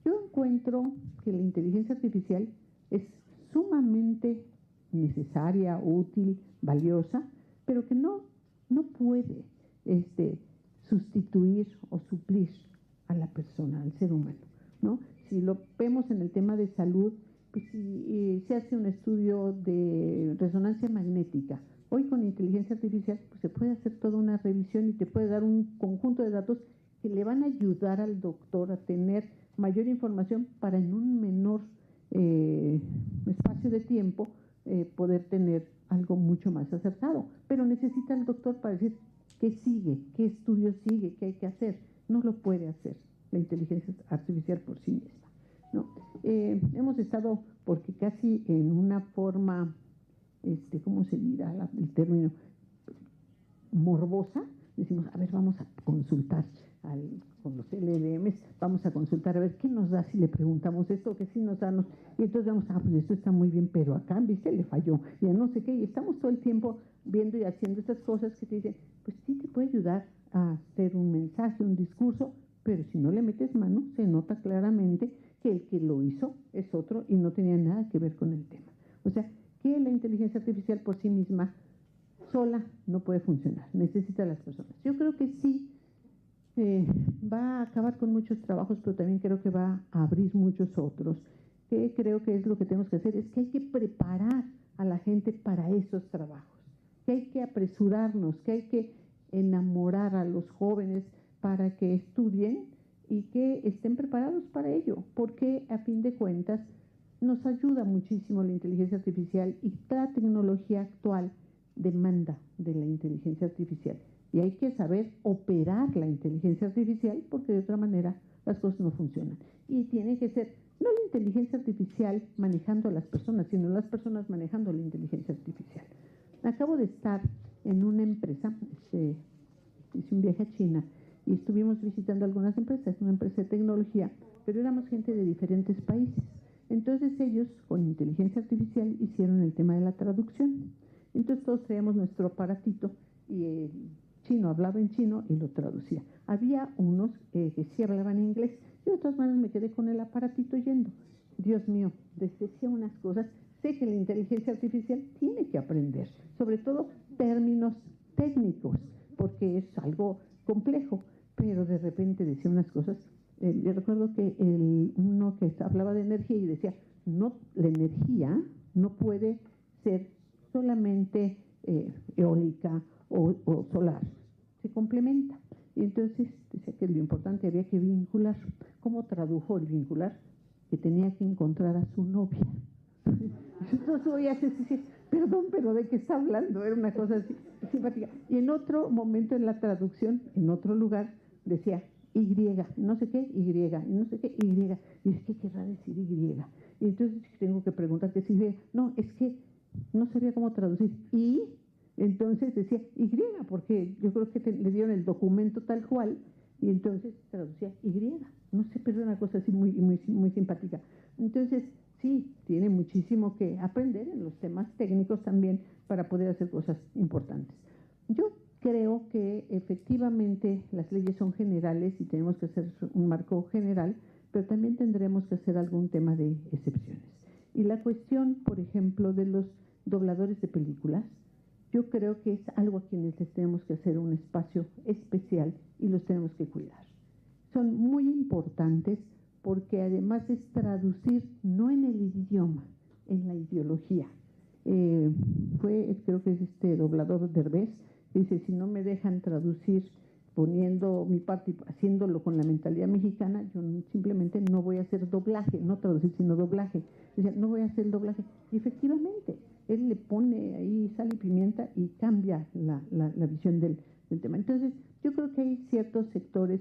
Yo encuentro que la inteligencia artificial es sumamente necesaria, útil, valiosa, pero que no puede sustituir o suplir a la persona, al ser humano, ¿no? Si lo vemos en el tema de salud, pues si se hace un estudio de resonancia magnética, hoy con inteligencia artificial pues se puede hacer toda una revisión y te puede dar un conjunto de datos que le van a ayudar al doctor a tener mayor información para en un menor espacio de tiempo poder tener algo mucho más acertado. Pero necesita el doctor para decir qué sigue, qué estudio sigue, qué hay que hacer. No lo puede hacer la inteligencia artificial por sí misma, ¿no? Hemos estado, porque casi en una forma, ¿cómo se dirá el término? Morbosa, decimos, a ver, vamos a consultar con los LLMs, vamos a consultar a ver qué nos da si le preguntamos esto, que sí nos da, y entonces vamos, pues esto está muy bien, pero acá, viste, le falló, y no sé qué, y estamos todo el tiempo viendo y haciendo estas cosas que te dicen, pues sí te puede ayudar a hacer un mensaje, un discurso, pero si no le metes mano, se nota claramente que el que lo hizo es otro y no tenía nada que ver con el tema. O sea, que la inteligencia artificial por sí misma sola no puede funcionar, necesita a las personas. Yo creo que sí va a acabar con muchos trabajos, pero también creo que va a abrir muchos otros. Que creo que es lo que tenemos que hacer, es que hay que preparar a la gente para esos trabajos, que hay que apresurarnos, que hay que enamorar a los jóvenes para que estudien y que estén preparados para ello, porque a fin de cuentas nos ayuda muchísimo la inteligencia artificial y la tecnología actual demanda de la inteligencia artificial. Y hay que saber operar la inteligencia artificial porque de otra manera las cosas no funcionan. Y tiene que ser no la inteligencia artificial manejando a las personas, sino las personas manejando la inteligencia artificial. Acabo de estar en una empresa, hice un viaje a China y estuvimos visitando algunas empresas, una empresa de tecnología, pero éramos gente de diferentes países. Entonces ellos con inteligencia artificial hicieron el tema de la traducción. Entonces todos traíamos nuestro aparatito y el chino hablaba en chino y lo traducía. Había unos que sí hablaban inglés. Yo de todas maneras me quedé con el aparatito yendo. Dios mío, les decía unas cosas. Sé que la inteligencia artificial tiene que aprender, sobre todo términos técnicos, porque es algo complejo, pero de repente decía unas cosas. Yo recuerdo que uno que hablaba de energía y decía, no, la energía no puede ser solamente eólica o solar, se complementa. Y entonces decía que lo importante había que vincular. ¿Cómo tradujo el vincular? Que tenía que encontrar a su novia. Entonces oía decir, perdón, pero ¿de qué está hablando? Era una cosa así simpática. Y en otro momento en la traducción, en otro lugar, decía Y, no sé qué, Y, y no sé qué, Y. Y es que querrá decir Y. Y entonces tengo que preguntar qué es Y. No, es que no sabía cómo traducir. Y entonces decía Y, porque yo creo que le dieron el documento tal cual, y entonces traducía Y. No sé, pero era una cosa así muy, muy, muy simpática. Entonces, sí, tiene muchísimo que aprender en los temas técnicos también para poder hacer cosas importantes. Yo creo que efectivamente las leyes son generales y tenemos que hacer un marco general, pero también tendremos que hacer algún tema de excepciones. Y la cuestión, por ejemplo, de los dobladores de películas, yo creo que es algo a quienes les tenemos que hacer un espacio especial y los tenemos que cuidar. Son muy importantes porque además es traducir no en el idioma, en la ideología. Creo que es este doblador Derbez, dice, si no me dejan traducir poniendo mi parte, haciéndolo con la mentalidad mexicana, yo simplemente no voy a hacer doblaje, no traducir, sino doblaje. Dice, no voy a hacer doblaje. Y efectivamente, él le pone ahí sal y pimienta y cambia la visión del tema. Entonces, yo creo que hay ciertos sectores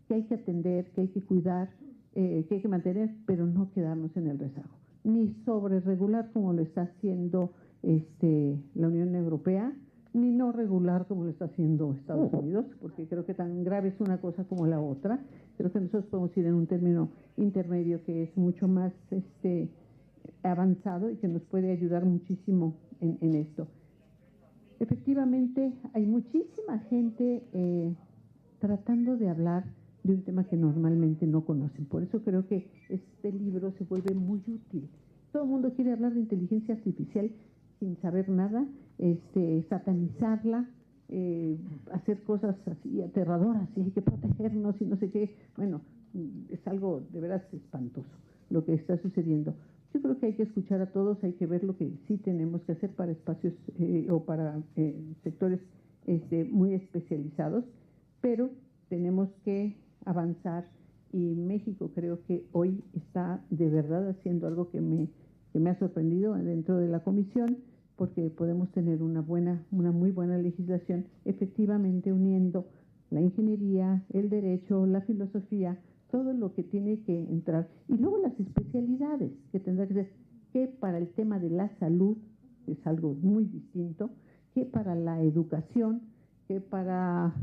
que hay que atender, que hay que cuidar, que hay que mantener, pero no quedarnos en el rezago, ni sobre regular como lo está haciendo la Unión Europea, ni no regular como lo está haciendo Estados Unidos, porque creo que tan grave es una cosa como la otra. Creo que nosotros podemos ir en un término intermedio que es mucho más avanzado y que nos puede ayudar muchísimo en esto. Efectivamente, hay muchísima gente tratando de hablar de un tema que normalmente no conocen. Por eso creo que este libro se vuelve muy útil. Todo el mundo quiere hablar de inteligencia artificial sin saber nada, satanizarla, hacer cosas así aterradoras, y hay que protegernos y no sé qué. Bueno, es algo de veras espantoso lo que está sucediendo. Yo creo que hay que escuchar a todos, hay que ver lo que sí tenemos que hacer para espacios o para sectores muy especializados, pero tenemos que avanzar, y México creo que hoy está de verdad haciendo algo que me ha sorprendido dentro de la comisión, porque podemos tener una muy buena legislación, efectivamente uniendo la ingeniería, el derecho, la filosofía, todo lo que tiene que entrar, y luego las especialidades que tendrá que ser, que para el tema de la salud es algo muy distinto, que para la educación, que para,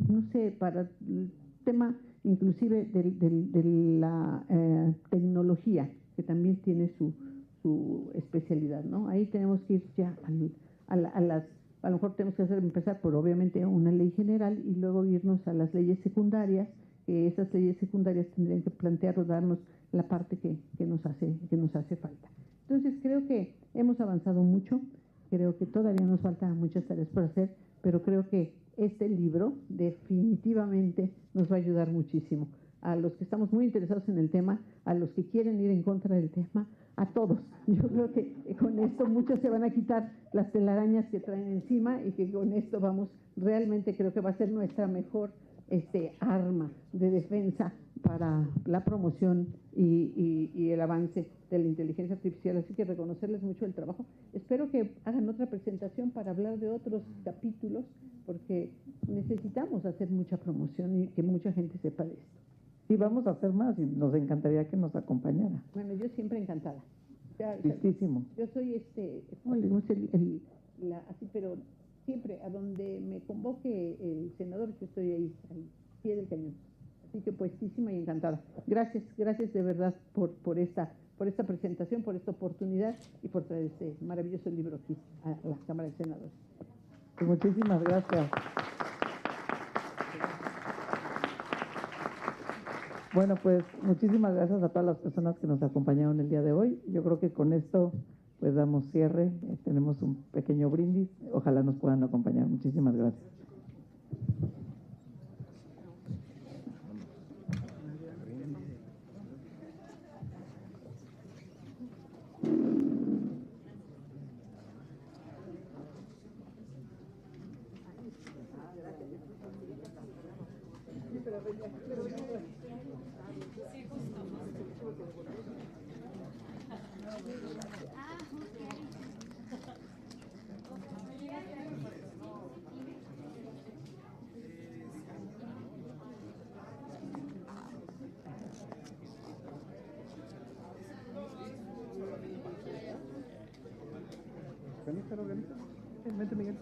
no sé, para el tema inclusive de la tecnología, que también tiene su especialidad, ¿no? Ahí tenemos que ir ya a lo mejor tenemos que empezar por obviamente una ley general y luego irnos a las leyes secundarias, que esas leyes secundarias tendrían que plantear o darnos la parte que nos hace falta. Entonces creo que hemos avanzado mucho, creo que todavía nos faltan muchas tareas por hacer, pero creo que este libro definitivamente nos va a ayudar muchísimo a los que estamos muy interesados en el tema, a los que quieren ir en contra del tema, a todos. Yo creo que con esto muchos se van a quitar las telarañas que traen encima, y que con esto realmente creo que va a ser nuestra mejor arma de defensa para la promoción y el avance de la inteligencia artificial. Así que reconocerles mucho el trabajo. Espero que hagan otra presentación para hablar de otros capítulos, porque necesitamos hacer mucha promoción y que mucha gente sepa de esto. Y vamos a hacer más, y nos encantaría que nos acompañara. Bueno, yo siempre encantada. Tristísimo. Yo soy así, pero siempre a donde me convoque el senador, yo estoy ahí, al pie del cañón. Así que puestísima y encantada. Gracias de verdad por esta presentación, por esta oportunidad y por traer este maravilloso libro aquí a la Cámara de Senadores. Pues muchísimas gracias. Bueno, pues muchísimas gracias a todas las personas que nos acompañaron el día de hoy. Yo creo que con esto pues damos cierre, tenemos un pequeño brindis, ojalá nos puedan acompañar. Muchísimas gracias. Vente, Miguel.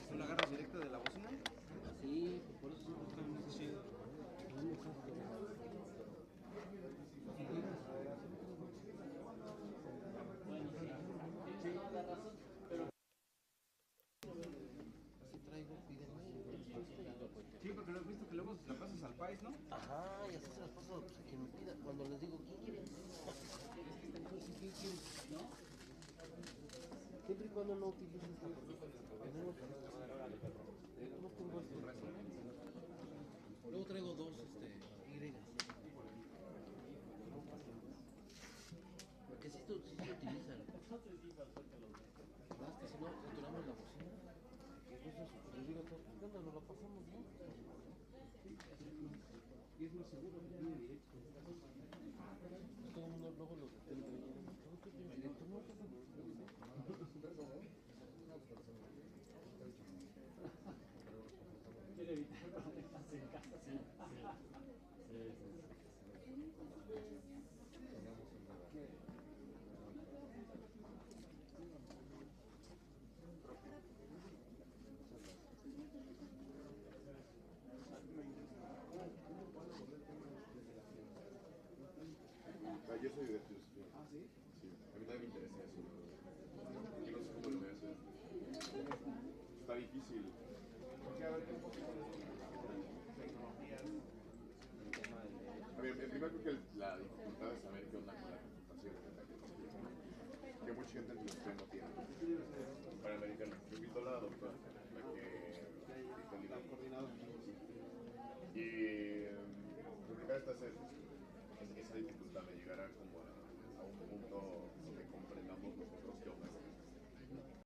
¿Tú la agarras directo de la bocina? Sí, por eso está muy chido. Sí, porque lo has visto que luego la pasas al país, ¿no? Ajá, y así se las paso pues, a quien me pida. Cuando les digo, ¿quién quiere? ¿Quién quiere? ¿No? Siempre y cuando no utilices esta cosa. No tengo esto. Luego traigo dos, Y. Porque si esto se utiliza. Entonces sí pasó que los más que si no saturamos la bocina, que eso les digo a todos, ¿qué onda? Nos lo pasamos bien. Y es muy seguro, es muy directo. Todo el mundo luego los detecta y dicen, no, que es bien directo, no, que es bien Quiere evitar problemas en casa. Sí. Yo soy de filosofía. ¿Ah, sí? Sí, a mí también me interesa eso. Yo no sé cómo lo veas. Está difícil. Porque, a ver, ¿qué pasa con tecnologías? A ver, en primer creo que la dificultad es saber qué onda con la computación. Que mucha gente en filosofía no tiene. Para americano. Yo invito a la doctora, la que editó el libro. Coordinador. Y publicar esta serie. Esa dificultad de llegar a como a un punto donde comprendamos nosotros